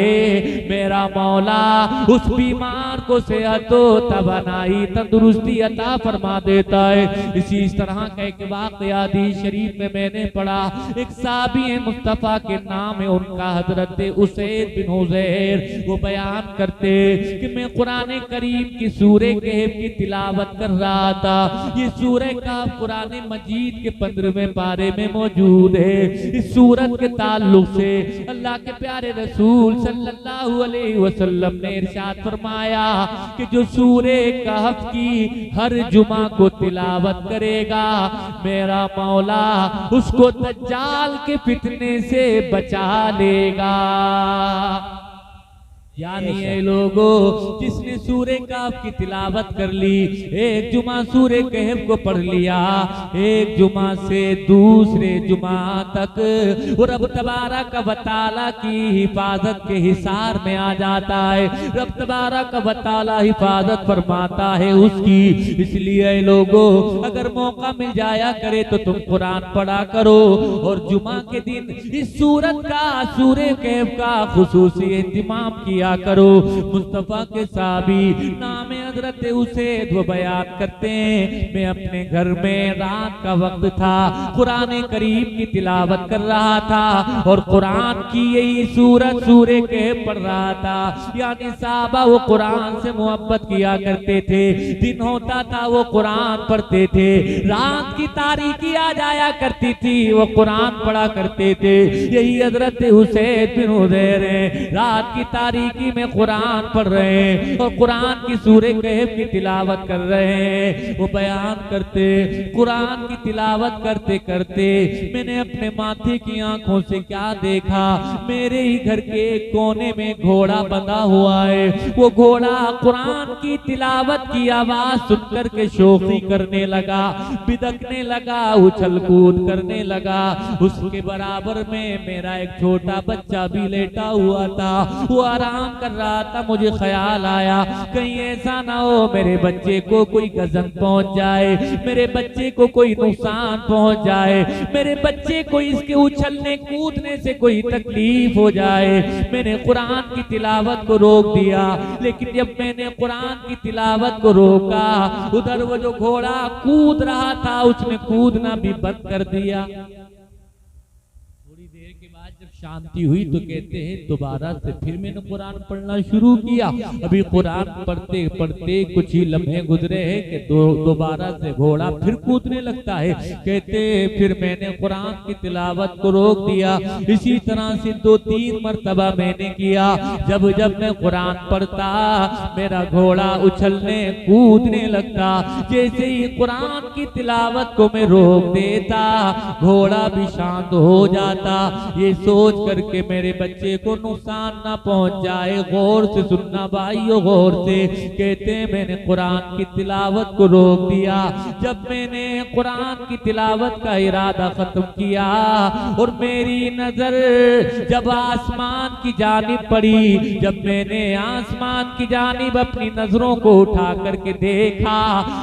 मेरा मौला उस बीमार को सेहत तवानाई तंदुरुस्ती अता फरमा देता है। इसी तरह का एक वाक़या हदीस शरीफ में मैंने पढ़ा, एक साहबी मुस्तफा के नाम है उनका हजरत उसैद बिन हुज़ैर। वो बयान करते कि मैं कुरान करीम की सूरे कहफ की तिलावत कर रहा था। ये सूरे कहफ कुरान मजीद के 15वें पारे में मौजूद है। इस सूरत के ताल्लुक से अल्लाह के प्यारे रसूल सल्लल्लाहु अलैहि वसल्लम ने इरशाद फरमाया कि जो सूरे कहफ की हर जुमा को तिलावत करेगा, मेरा मौला उसको दज्जाल के फितने से बचा लेगा। यानी ये लोगों, जिसने सूरे कहफ की तिलावत कर ली, एक जुमा सूरे कहफ को पढ़ लिया, एक जुमा से दूसरे जुमा तक वो रब तबारक व तआला की हिफाजत के हिसार में आ जाता है। रब तबारक व तआला हिफाजत फरमाता है उसकी। इसलिए लोगों, अगर मौका मिल जाया करे तो तुम कुरान पढ़ा करो और जुमा के दिन इस सूरत का, सूरे कहफ का खुसूसी इंतजाम किया करो। मुस्तफा के साहबी नाम हजरत उसैद वो बयान करते हैं, मैं अपने घर में रात का वक्त था, कुरान करीम की तिलावत कर रहा था और कुरान की यही सूरत सूरे के पढ़ रहा था। यानी साहबा वो कुरान से मोहब्बत किया करते थे, दिन होता था वो कुरान पढ़ते थे, रात की तारीकी आ जाया करती थी वो कुरान पढ़ा करते थे। यही हजरत उसैद बिन हुदैर हैं, रात की तारीकी में कुरान पढ़ रहे हैं और कुरान की सूरे कहफ की तिलावत कर रहे हैं। वो बयान करते, कुरान की तिलावत करते करते मैंने अपने माथे की आंखों से क्या देखा, मेरे ही घर के कोने में घोड़ा बंधा हुआ है। वो घोड़ा कुरान की तिलावत की आवाज सुनकर के शोखी करने लगा, बिदकने लगा, उछल कूद करने लगा। उसके बराबर में मेरा एक छोटा बच्चा भी लेटा हुआ था, वो आराम कर रहा था। मुझे ख्याल आया कहीं ऐसा ना हो मेरे बच्चे को कोई गजन पहुंच जाए, मेरे बच्चे को कोई नुकसान पहुंच जाए, मेरे बच्चे को इसके उछलने कूदने से कोई तकलीफ हो जाए। मैंने कुरान की तिलावत को रोक दिया, लेकिन जब मैंने कुरान की तिलावत को रोका, उधर वो जो घोड़ा कूद रहा था उसने कूदना भी बंद कर दिया। जब शांति हुई तो कहते हैं दोबारा से फिर मैंने कुरान पढ़ना शुरू किया। अभी कुरान पढ़ते पढ़ते कुछ ही लम्हे गुजरे हैं कि दोबारा से घोड़ा फिर कूदने लगता है। कहते फिर मैंने कुरान की तिलावत को रोक दिया। इसी तरह से 2-3 मरतबा मैंने किया। जब जब मैं कुरान पढ़ता मेरा घोड़ा उछलने कूदने लगता। जैसे ही कुरान की तिलावत को मैं रोक देता घोड़ा भी शांत हो जाता। ये सोच करके मेरे बच्चे को नुकसान ना पहुंच जाए, गौर से सुनना भाइयों, गौर से। कहते मैंने कुरान की तिलावत को रोक दिया। जब मैंने कुरान की तिलावत का इरादा खत्म किया और मेरी नजर जब आसमान की जानिब पड़ी, जब मैंने आसमान की जानिब अपनी नजरों को उठा करके देखा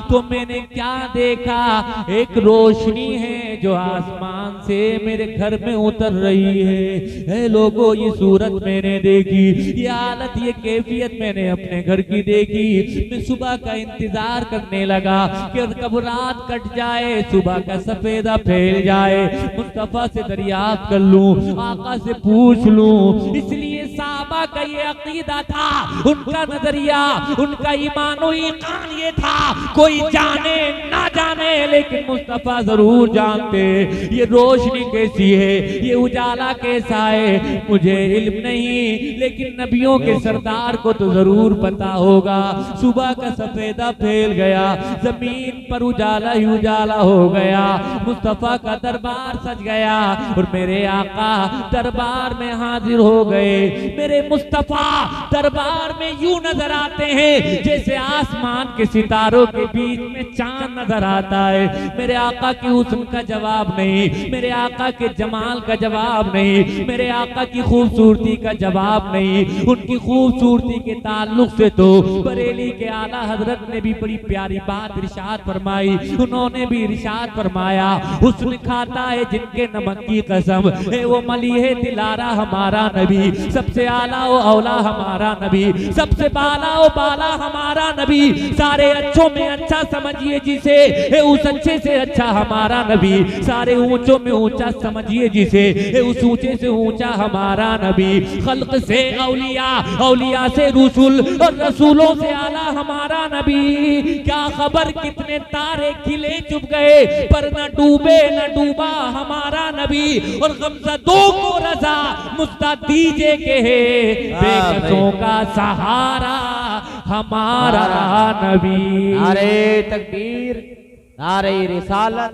तो मैंने क्या देखा, एक रोशनी है जो आसमान से मेरे घर में उतर रही है। लोगों ये सूरत मैंने देखी, ये हालत, ये कैफियत मैंने अपने घर की देखी। मैं सुबह का इंतजार करने लगा कि कब रात कट जाए, सुबह का सफेदा फैल जाए, मुस्तफा से दरियाफ्त कर लूं, आका से पूछ लूं। इसलिए साहबा का ये अकीदा था, उनका नजरिया, उनका ईमानो ईमान ये था, कोई जाने ना जाने लेकिन मुस्तफा जरूर जानते। ये रोशनी कैसी है, ये उजाला कैसा है, मुझे इल्म नहीं, लेकिन नबियों के सरदार को तो जरूर पता होगा। सुबह का सफेदा फैल गया, जमीन पर उजाला ही उजाला हो गया, मुस्तफा का दरबार सज गया और मेरे आका दरबार में हाजिर हो गए। मेरे मुस्तफा दरबार में यूं नजर आते हैं जैसे आसमान के सितारों के बीच में चांद नजर आता है। मेरे आका की हुस्न का जवाब नहीं, मेरे आका के जमाल का जवाब नहीं, मेरे आका की खूबसूरती का जवाब नहीं। उनकी खूबसूरती के ताल्लुक से तो बरेली के आला हजरत ने भी बड़ी प्यारी बात इरशाद फरमाई। उन्होंने भी इरशाद फरमाया, हुस्न खाता है जिनके नमक की कसम है, वो मलीहे दिलारा हमारा नबी, सबसे आला ओ औला हमारा नबी, सबसे बाला ओ बाला हमारा नबी। सारे अच्छों में अच्छा समझिए जिसे, उस अच्छे से अच्छा हमारा नबी। सारे ऊंचों में ऊंचा समझिए जिसे, उस ऊंचे से ऊंचा हमारा नबी। खल्क से औलिया, औलिया से रसूल और रसूलों से आला हमारा नबी। क्या खबर कितने तारे खिले चुप गए पर न डूबे न डूबा हमारा नबी। और गमज़दों को रज़ा मुस्ता दीजे के है, बेकसों का सहारा हमारा नबी। नारे तकबीर, नारे रिसालत,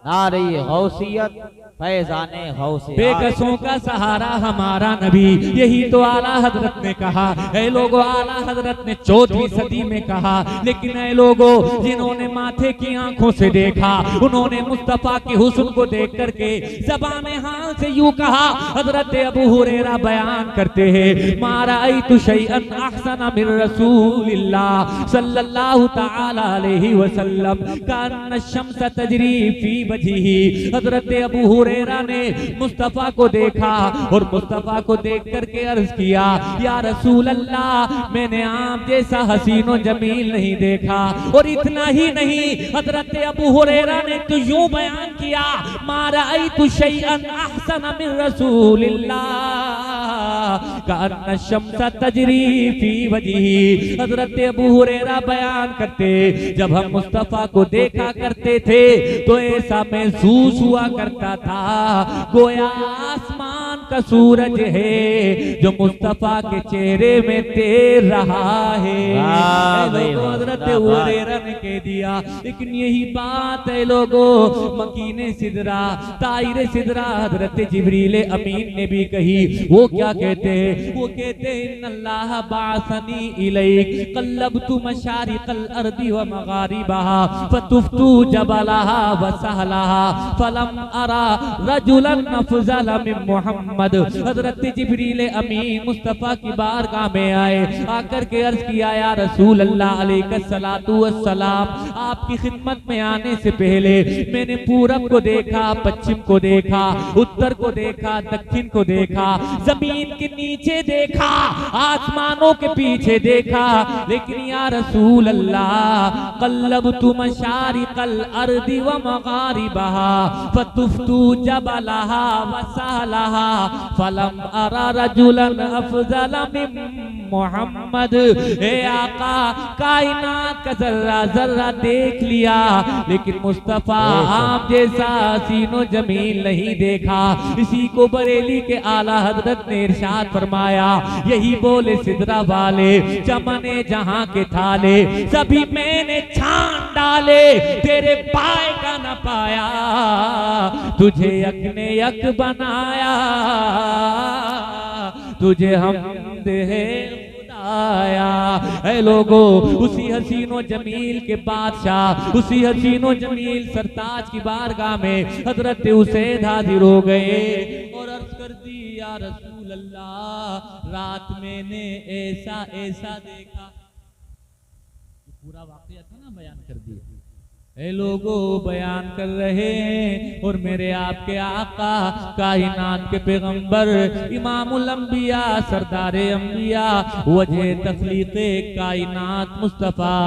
नारे गौसियत, फैज़ाने गौसे, बेकसों का सहारा हमारा नबी। यही तो आला हजरत ने कहा। ऐ लोगों, आला हजरत ने 4वीं सदी में कहा, लेकिन ऐ लोगों जिन्होंने माथे की आंखों से देखा, उन्होंने मुस्तफा के हुस्न को देख करके ज़बान हाल से यूं कहा। हजरत अबू हुरैरा बयान करते हैं, मा राअयतु शैअन अहसन मिन रसूलिल्लाह सल्लल्लाहु तआला अलैहि वसल्लम, कान्ना शम्स तजरी फी वजही। हजरत अबू हुरैरा ने मुस्तफा को देखा और मुस्तफा को देख करके अर्ज किया, या रसूल अल्लाह, मैंने आप जैसा हसीनो जमील नहीं देखा। और इतना ही नहीं, हजरत अबू हुरैरा ने तो यूं बयान किया, मा रअयतु शैअन अहसन मिन रसूलिल्लाह कअन्न शम्स तजरी फी वजही। हजरत अबू हुरैरा बयान करते, जब हम मुस्तफा को देखा करते थे तो ऐसा महसूस हुआ करता था गोया आसमान का सूरज है जो मुस्तफा के चेहरे में तैर रहा है। लोगों, हजरत हुरैरा ने कह दिया, लेकिन यही बात है लोगों, मकीने सिदरा, ताइरे सिदरा हजरत जिब्रील अमीन ने भी कही। वो क्या कहते हैं? वो कहते हैं, इन्नल्लाह बासनी इलैक कल्लबतु मशारिकल अर्दी व मगारिबहा फतुफ्तु जबलहा व सहलहा फलम अरा रजुलन अफजल मिन मुहम्मद। हजरत जिब्रील अमीन मुस्तफा की बारगाह में आए, आकर के अर्ज किया, या रसूल अल्लाह अलैहिस्सलातु वस्सलाम, आपकी खिदमत में आने से पहले मैंने पूरब को देखा, पश्चिम को देखा, उत्तर को देखा, दक्षिण को देखा, जमीन के नीचे देखा, आसमानों के पीछे देखा, लेकिन या रसूल अल्लाह कल्लबतु मशारिकल अर्दी व मगारिबहा फतुफ्तु जबलहा व सहलहा फलम अरा रजुलन अफजल मिन मुहम्मद। हे आका, कायनात का जर्रा जर्रा देख लिया, लेकिन मुस्तफा आप जैसा हसीनो जमील नहीं देखा। इसी को बरेली के आला हजरत ने इरशाद फरमाया, यही बोले सिदरा वाले, चमने जहां के थाले सभी मैंने छान डाले, तेरे पाए का न पाया, तुझे यक ने यक बनाया, तुझे हम दे आया। ऐ लोगो, उसी हसीनो जमील के बादशाह, उसी हसीनो जमील सरताज की बारगाह में हजरत हुसैन हाजिर हो गए और अर्ज कर दी, या रसूल अल्लाह, रात मैंने ऐसा ऐसा देखा। पूरा वाकया था ना, बयान कर दिया। ऐ लोगो, बयान कर रहे हैं और मेरे आपके आका, कायनात के पैगंबर, इमामुल अंबिया, सरदारे अंबिया, वजह तख्लीक़े कायनात मुस्तफ़ा,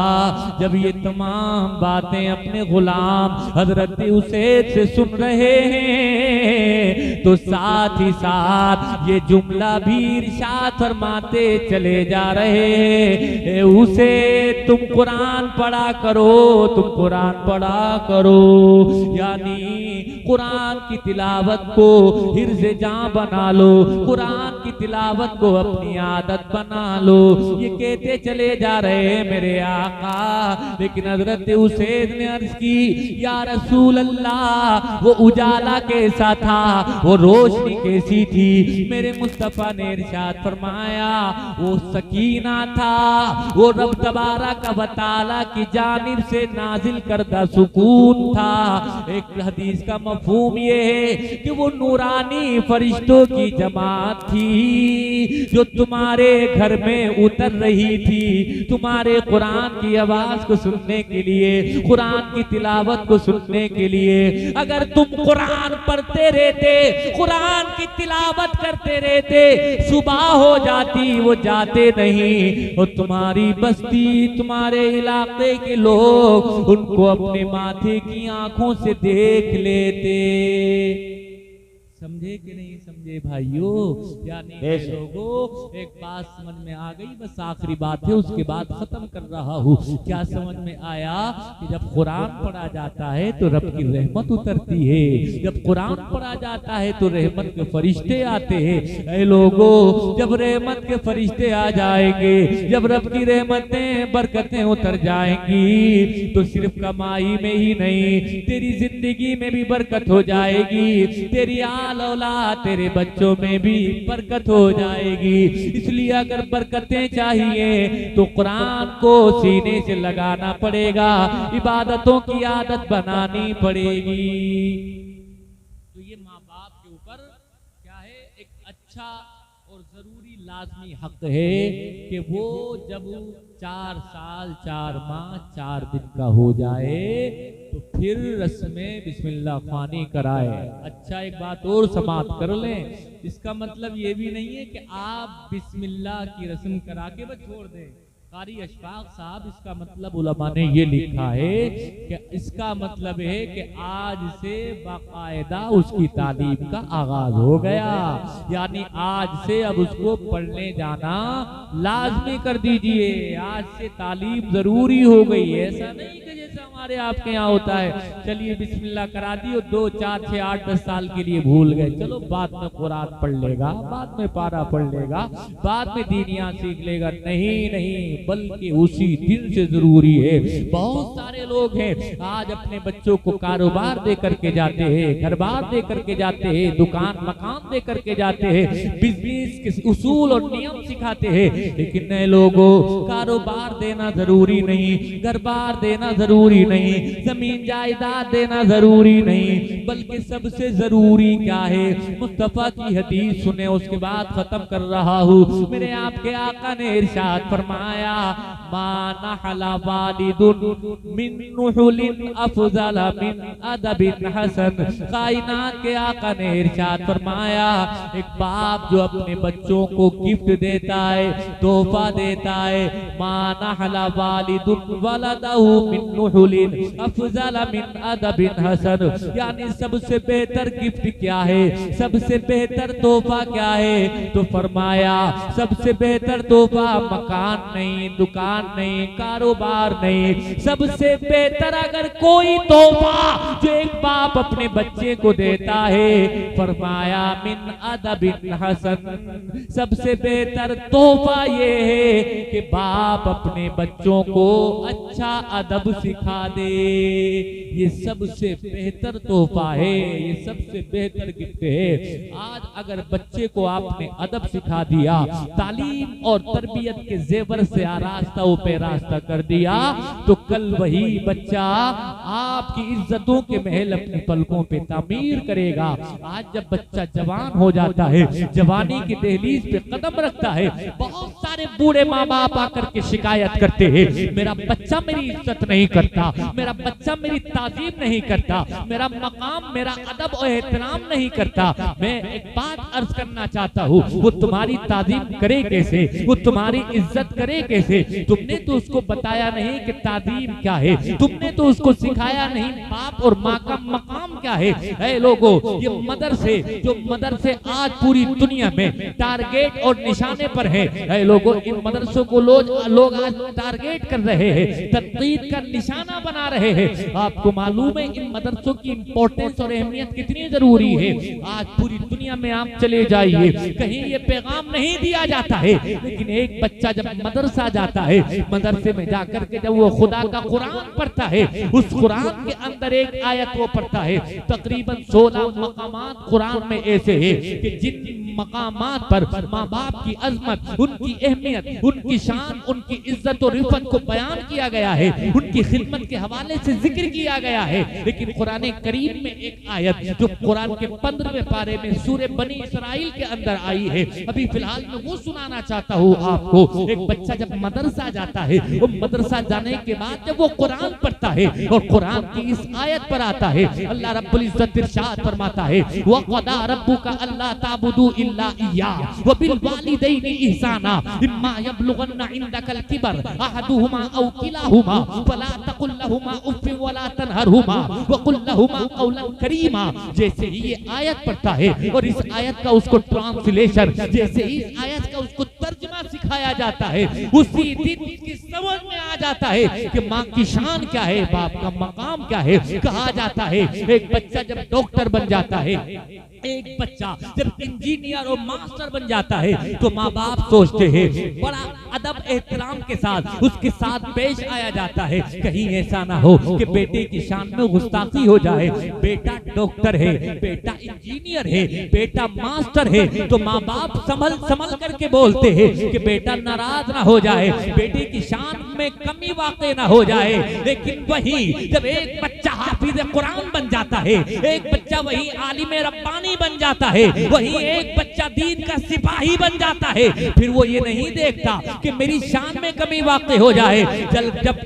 जब ये तमाम बातें अपने गुलाम हजरत हुसैन से सुन रहे हैं तो साथ ही साथ ये जुमला भी इरशाद फरमाते चले जा रहे हैं, हुसैन तुम कुरान पढ़ा करो, तुम कुरान पढ़ा करो, यानी कुरान की तिलावत को हिर्ज़े जान बना लो, कुरान की तिलावत को अपनी आदत बना लो। ये कहते चले जा रहे हैं मेरे आका, लेकिन हजरत हुसैन ने अर्ज की, या रसूल अल्लाह, वो उजाला कैसा था, वो रोशनी कैसी थी? मेरे मुस्तफा ने इरशाद फरमाया, वो सकीना था, वो रब तबारक व तआला की जानिब से नाजिल कर सुकून था। एक हदीस का मफहूम ये है कि वो नूरानी फरिश्तों की जमात थी जो तुम्हारे घर में उतर रही थी, तुम्हारे कुरान की आवाज को सुनने के लिए, कुरान की तिलावत को सुनने के लिए। अगर तुम कुरान पढ़ते रहते, कुरान की तिलावत करते रहते, सुबह हो जाती, वो जाते नहीं और तुम्हारी बस्ती, तुम्हारे इलाके के लोग उनको अपने माथे की आंखों से देख लेते। समझे कि नहीं समझे भाइयों? यानी लोगों, एक बात समझ में आ गई, बस आखिरी बात है, उसके बाद खत्म कर रहा हूँ। क्या समझ में आया कि जब कुरान पढ़ा जाता है तो रब की रहमत उतरती है, जब कुरान पढ़ा जाता है तो रहमत के फरिश्ते आते हैं। ऐ लोगों, जब रहमत के फरिश्ते आ जाएंगे, जब रब की रहमतें बरकतें उतर जाएंगी तो सिर्फ कमाई में ही नहीं, तेरी जिंदगी में भी बरकत हो जाएगी, तेरी औलाद, तेरे बच्चों में भी बरकत हो जाएगी। इसलिए अगर बरकतें चाहिए तो कुरान को सीने से लगाना पड़ेगा, इबादतों की आदत बनानी पड़ेगी। तो ये माँ बाप के ऊपर क्या है, एक अच्छा और जरूरी लाजमी हक है कि वो जब 4 साल 4 माह 4 दिन का हो जाए तो फिर रस्म बिस्मिल्लाह खानी कराए। अच्छा, एक बात और समाप्त कर लें, इसका मतलब ये भी नहीं है कि आप बिस्मिल्लाह की रस्म करा के बस छोड़ दें। कारी अशफाक साहब, इसका मतलब उलमा ने ये लिखा है कि इसका मतलब है कि आज से बाकायदा उसकी तालीम का आगाज हो गया, यानी आज से अब उसको पढ़ने जाना लाजमी कर दीजिए। आज से तालीम जरूरी हो गई है। ऐसा नहीं कि जैसा हमारे आपके यहाँ होता है, चलिए बिस्मिल्लाह करा दी और 2, 4, 6, 8, 10 साल के लिए भूल गए, चलो बाद में कुरान पढ़ लेगा, बाद में पारा पढ़ लेगा, बाद में दीनिया सीख लेगा। नहीं नहीं, बल्कि उसी दिन से जरूरी है। बहुत सारे लोग हैं आज अपने बच्चों को कारोबार दे करके जाते हैं, घर बार दे करके जाते हैं, दुकान मकान दे करके जाते हैं, बिजनेस के उसूल और नियम सिखाते हैं, लेकिन नए लोगों कारोबार देना जरूरी नहीं, घर बार देना जरूरी नहीं, जमीन जायदाद देना जरूरी नहीं, बल्कि सबसे जरूरी क्या है? मुस्तफा की हदीस सुने, उसके बाद खत्म कर रहा हूँ। मेरे आपके आका ने इरशाद फरमाया, माना हला वालिदुन मिन नुहुलिन अफजल मिन अदबिन हसन। कायनात के आका ने इरशाद फरमाया, एक बाप जो अपने बच्चों को गिफ्ट देता है, तोहफा देता है, माना हला वालिदुन वलदहु मिन नुहुलिन अफजल मिन अदबिन हसन, यानी सबसे बेहतर गिफ्ट क्या है, सबसे बेहतर तोहफा क्या है? तो फरमाया सबसे बेहतर तोहफा मकान नहीं, दुकान नहीं, कारोबार नहीं, सबसे बेहतर अगर कोई तोहफा जो एक बाप अपने बच्चे को देता है, फरमाया मिन अदबिन हसन, सबसे बेहतर तोहफा ये है कि बाप अपने बच्चों को अच्छा अदब सिखा दे। ये सबसे बेहतर तोहफा है, ये सबसे बेहतर गिफ्ट है। आज अगर बच्चे को आपने अदब सिखा दिया, तालीम और तरबियत के जेवर से रास्ता पे रास्ता कर दिया, तो कल वही बच्चा आपकी इज्जतों के महल अपनी पलकों पे तामीर करेगा। आज जब बच्चा जवान हो जाता है, जवानी की दहलीज पे कदम रखता है, बहुत सारे बूढ़े माँ बाप आकर के शिकायत करते हैं, मेरा बच्चा मेरी इज्जत नहीं करता, मेरा बच्चा मेरी ताजीम नहीं करता, मेरा मकाम मेरा अदब और एहतराम नहीं करता। मैं एक बात अर्ज करना चाहता हूँ, वो तुम्हारी ताजीम करे कैसे, वो तुम्हारी इज्जत करे कैसे? तुमने तो उसको बताया नहीं कि ताजीम क्या है, तुमने तो उसको सिखाया नहीं बाप और माँ का मकाम क्या है। ऐ लोगों, ये मदरसे जो मदरसे आज पूरी दुनिया में टारगेट और निशाने पर है, ऐ लोगों इन मदरसों को लोग आज टारगेट कर रहे हैं, तनकीद का निशाना बना रहे हैं। आपको मालूम है इन मदरसों की इंपॉर्टेंस और अहमियत कितनी जरूरी है। आज पूरी दुनिया में आप चले जाइए, कहीं ये पैगाम नहीं दिया जाता है, लेकिन एक बच्चा जब मदरसा जाता है, मदरसे में जाकर के जब वो खुदा का कुरान पढ़ता है, उस कुरान के अंदर एक आयत वो पढ़ता है, तकरीबन 16 मकामात कुरान में ऐसे हैं कि जिन मकामात पर माँ बाप की अजमत, उनकी अहमियत, उनकी शान, उनकी इज्जत और रिफत को बयान किया गया है, उनकी खिदमत के हवाले से जिक्र किया गया है। लेकिन कुरान करीम में एक आयत जो कुरान के 15वें पारे में सूरे बनी इसराइल के अंदर आई है, अभी फिलहाल मैं वो सुनाना चाहता हूँ आपको। एक बच्चा जब मदरसा जाता है, वो मदरसा जाने के बाद जब वो कुरान पढ़ता है और कुरान की इस आयत पर आता है, अल्लाह रब्बुल इज्जत इरशाद फरमाता है, वक़दा रब्बुका अल्ला ताबुदू इल्ला इय्याह व बिल वालिदैनि इहसाना इम्मा यबलुगन्ना इंदकल किबर अहदुहुमा औ किलाहुमा फला तकुल लहुमा उफ़ वला तनहरहुमा व कुल लहुमा कौलन करीमा। जैसे ही ये आयत पढ़ता है और इस आयत का उसको ट्रांसलेशन, जैसे ही इस आयत का उसको तर्जुमा सिखाया जाता है, उसी दिन उसकी समझ में आ जाता है कि माँ की शान क्या है, बाप का मकाम क्या है। कहा जाता है एक बच्चा जब डॉक्टर बन जाता है, एक बच्चा जब इंजीनियर और मास्टर बन जाता है, तो माँ बाप सोचते हैं बड़ा अदब एहतराम के साथ उसके साथ पेश आया जाता है। कहीं ऐसा ना हो कि बेटे की शान में गुस्ताखी हो जाए। बेटा डॉक्टर है, बेटा इंजीनियर है, बेटा मास्टर है, तो माँ बाप संभल करके बोलते हैं कि बेटा नाराज ना हो जाए, बेटे की शान में कमी वाक़ई ना हो जाए। लेकिन वही जब एक बच्चा हाफिज कुरान बन जाता है, एक बच्चा वही आलिम रब्बानी बन जाता है, वही एक बच्चा दीन का सिपाही बन जाता है, फिर वो ये नहीं देखता कि मेरी शान में कमी वाक़ई हो जाए। जब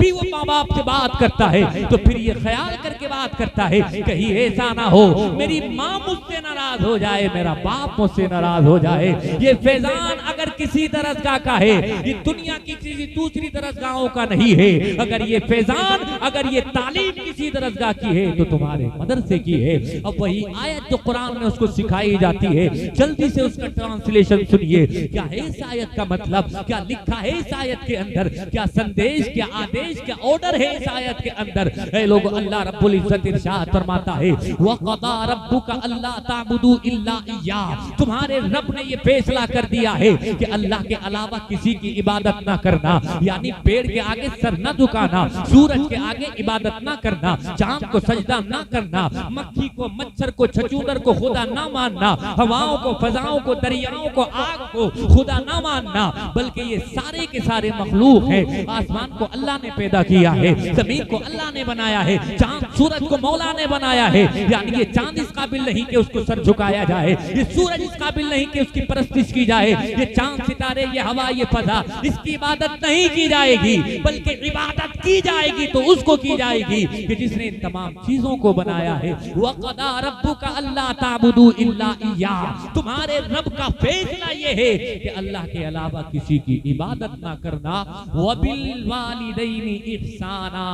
भी वो माँ बाप से बात करता है तो फिर ये ख्याल करके बात करता है कहीं ऐसा ना हो मेरी माँ मुझसे नाराज हो जाए, मेरा बाप मुझसे नाराज हो जाए। ये फैजान अगर किसी दरजगाह का है, ये दुनिया की किसी दूसरी दरजगाहों का नहीं है। अगर ये फैजान, अगर ये तालीम किसी दरजगाह की है तो तुम्हारे मदरसे की है। अब वही आयत जो कुरान में उसको सिखाई जाती है, जल्दी से उसका ट्रांसलेशन सुनिए। क्या है इस आयत का मतलब, क्या लिखा है इस आयत के अंदर, क्या संदेश, क्या आदेश, क्या ऑर्डर है इस आयत के अंदर। ऐ लोग, अल्लाह रब्बुल इज्जत इरशाद फरमाता है वक़ज़ा रब्बुका अल्ला ताबुदू इल्ला इय्या, तुम्हारे रब ने ये फैसला कर दिया है कि अल्लाह के अलावा किसी की इबादत ना करना, यानी पेड़ के आगे सर न झुकाना, सूरज के आगे इबादत ना करना, चांद को सजदा ना करना, मक्खी को, मच्छर को, छछूंदर को खुदा ना मानना, हवाओं को, फजाओं को, दरियाओं को, आग को खुदा ना मानना, बल्कि ये सारे के सारे मखलूक है। आसमान को अल्लाह ने पैदा किया है, जमीन को अल्लाह ने बनाया है, चांद सूरज को मौला ने बनाया है, यानी ये चांद इस काबिल नहीं कि उसको सर झुकाया जाए, ये सूरज इस काबिल नहीं कि उसकी परस्तिश की जाए, ये चांद सितारे, ये हवा, ये फजा, इसकी इबादत नहीं की जाएगी, बल्कि इबादत की जाएगी तो उसको की जाएगी कि जिसने इन तमाम चीजों को बनाया है। वक़ज़ा रब्बुका अल्ला ताबुदू इल्ला इय्या, तुम्हारे रब का फैसला ये है कि अल्लाह के अलावा किसी की इबादत ना करना। वबिल वालिदैनि इहसाना,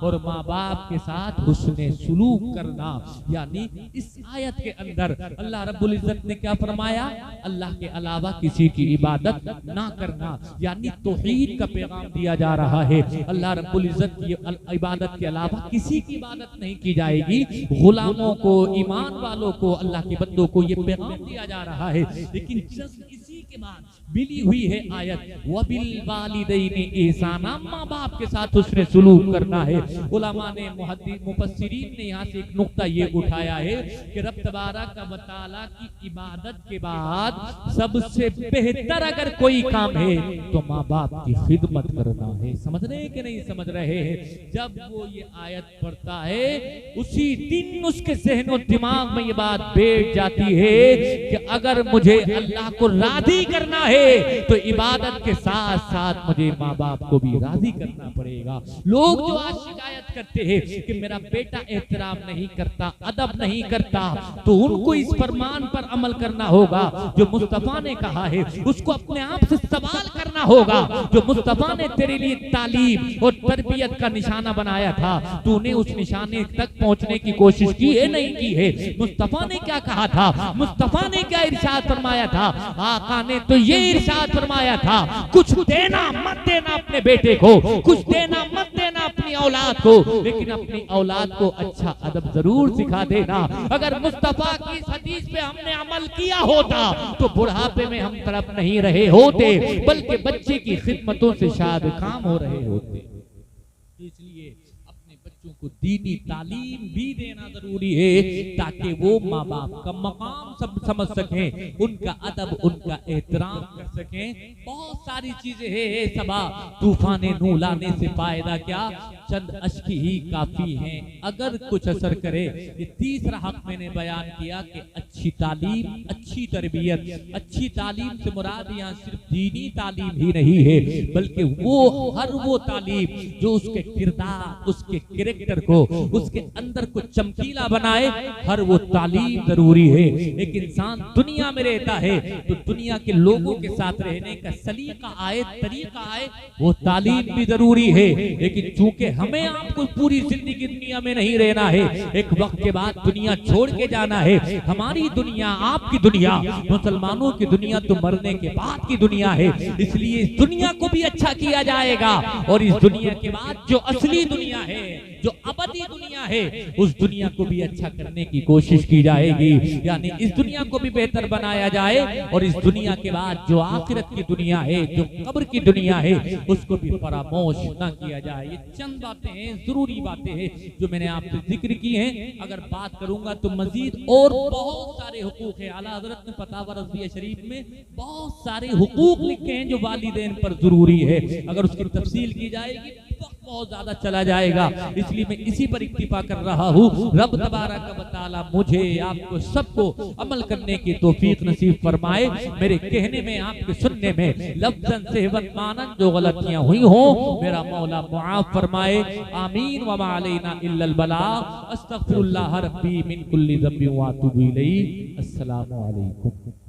और माँ बाप के साथ हुस्ने सुलूक करना। यानी इस आयत के अंदर अल्लाह रब्बुल इज्जत ने क्या फरमाया, अल्लाह के अलावा किसी की इबादत ना करना, यानी तौहीद का पैगाम दिया जा रहा है। अल्लाह रब्बुल इज्जत की इबादत के अलावा किसी की इबादत नहीं की जाएगी। गुलामों को, ईमान वालों को, अल्लाह के बंदों को ये पैगाम दिया जा रहा है। लेकिन इसी के बाद मिली हुई है आयत वबिल वालिदैनि इहसाना, माँ बाप के साथ उसने सुलूक करना है। उलमा ने, मुफस्सिरीन ने यहाँ से एक नुक्ता ये उठाया है कि रब तबारक व तआला की इबादत के बाद सबसे बेहतर अगर कोई काम है तो माँ बाप की खिदमत करना है। समझ रहे हैं कि नहीं समझ रहे हैं? जब वो ये आयत पढ़ता है उसी दिन उसके ज़हन और दिमाग में ये बात बैठ जाती है कि अगर मुझे अल्लाह को राजी करना है तो इबादत के साथ साथ मुझे माँ बाप को भी राजी करना पड़ेगा। लोग जो आज शिकायत करते हैं कि मेरा बेटा एहतराम नहीं करता, अदब नहीं करता, तो उनको इस फरमान पर अमल करना होगा जो मुस्तफा ने कहा है। उसको अपने आप से सवाल करना होगा, जो मुस्तफा ने तेरे लिए तालीम और तरबियत का निशाना बनाया था, तूने उस निशाने तक पहुंचने की कोशिश की है, नहीं की है? मुस्तफा ने क्या कहा था, मुस्तफा ने क्या इरशाद फरमाया था? आका ने तो ये इरशाद फरमाया था, कुछ देना मत देना अपने बेटे को, कुछ देना मत देना अपनी औलाद को, लेकिन अपनी औलाद को अच्छा अदब जरूर सिखा देना। अगर मुस्तफा की इस हदीस पे हमने अमल किया होता तो बुढ़ापे में हम तड़प नहीं रहे होते, बल्कि बच्चे की खिदमतों से शायद काम हो रहे होते। तो इसलिए अपने बच्चों को दीनी तालीम भी देना जरूरी है ताकि वो माँ बाप का मकाम सब समझ सकें, उनका अदब, उनका एहतराम कर सकें। बहुत सारी चीजें हैं सबा तूफान नूह लाने से फायदा क्या, चंद अश्की ही काफी हैं अगर कुछ असर करे। ये तीसरा हक मैंने बयान किया कि अच्छी तालीम, अच्छी तरबियत। अच्छी तालीम से मुराद यहाँ सिर्फ दीनी तालीम ही नहीं है, बल्कि वो तालीम जो उसके किरदार, उसके कैरेक्टर को, उसके अंदर को चमकीला बनाए, हर वो तालीम जरूरी है। एक इंसान दुनिया में रहता है तो दुनिया के लोगों के साथ रहने का सलीका आए, तरीका आए, वो तालीम भी जरूरी है। लेकिन चूंकि हमें आपको पूरी जिंदगी दुनिया में नहीं रहना है, एक वक्त के बाद दुनिया छोड़ के जाना है। हमारी दुनिया, आपकी दुनिया, मुसलमानों की दुनिया तो मरने के बाद की दुनिया है, इसलिए इस दुनिया को भी अच्छा किया जाएगा। और इस दुनिया के बाद जो असली दुनिया है, जो अबदी दुनिया है उस दुनिया को भी अच्छा करने की कोशिश की जाएगी, यानी इस दुनिया को भी बेहतर बनाया जाए और इस दुनिया के बाद जो आखिरत की दुनिया है, जो कब्र की दुनिया है, उसको भी फरामोश ना किया जाए। ये चंद बातें हैं, जरूरी बातें हैं जो मैंने आपसे जिक्र की हैं। अगर बात करूंगा तो मजीद और बहुत सारे हुकूक है। आला हजरत ने फतावा रज़विया शरीफ में बहुत सारे हुकूक लिखे हैं जो वालिदैन पर जरूरी है। अगर उसकी तफसील की जाएगी वक्त बहुत ज्यादा चला जाएगा, इसलिए मैं इसी पर इक्तिफा कर रहा हूँ। रब तबारक व तआला मुझे आपको सबको अमल करने की तौफीक नसीब फरमाए। मेरे कहने में, आपके सुनने में लफ्ज़न सेहवन मानन जो गलतियां हुई हो मेरा मौला मुआफ फरमाए। आमीन व मा अलैना इल्लल बलाग। अस्तगफिरुल्लाह रब्बी मिन कुल्ली ज़ंबिन व अतूबु इलैहि। अस्सलामु अलैकुम।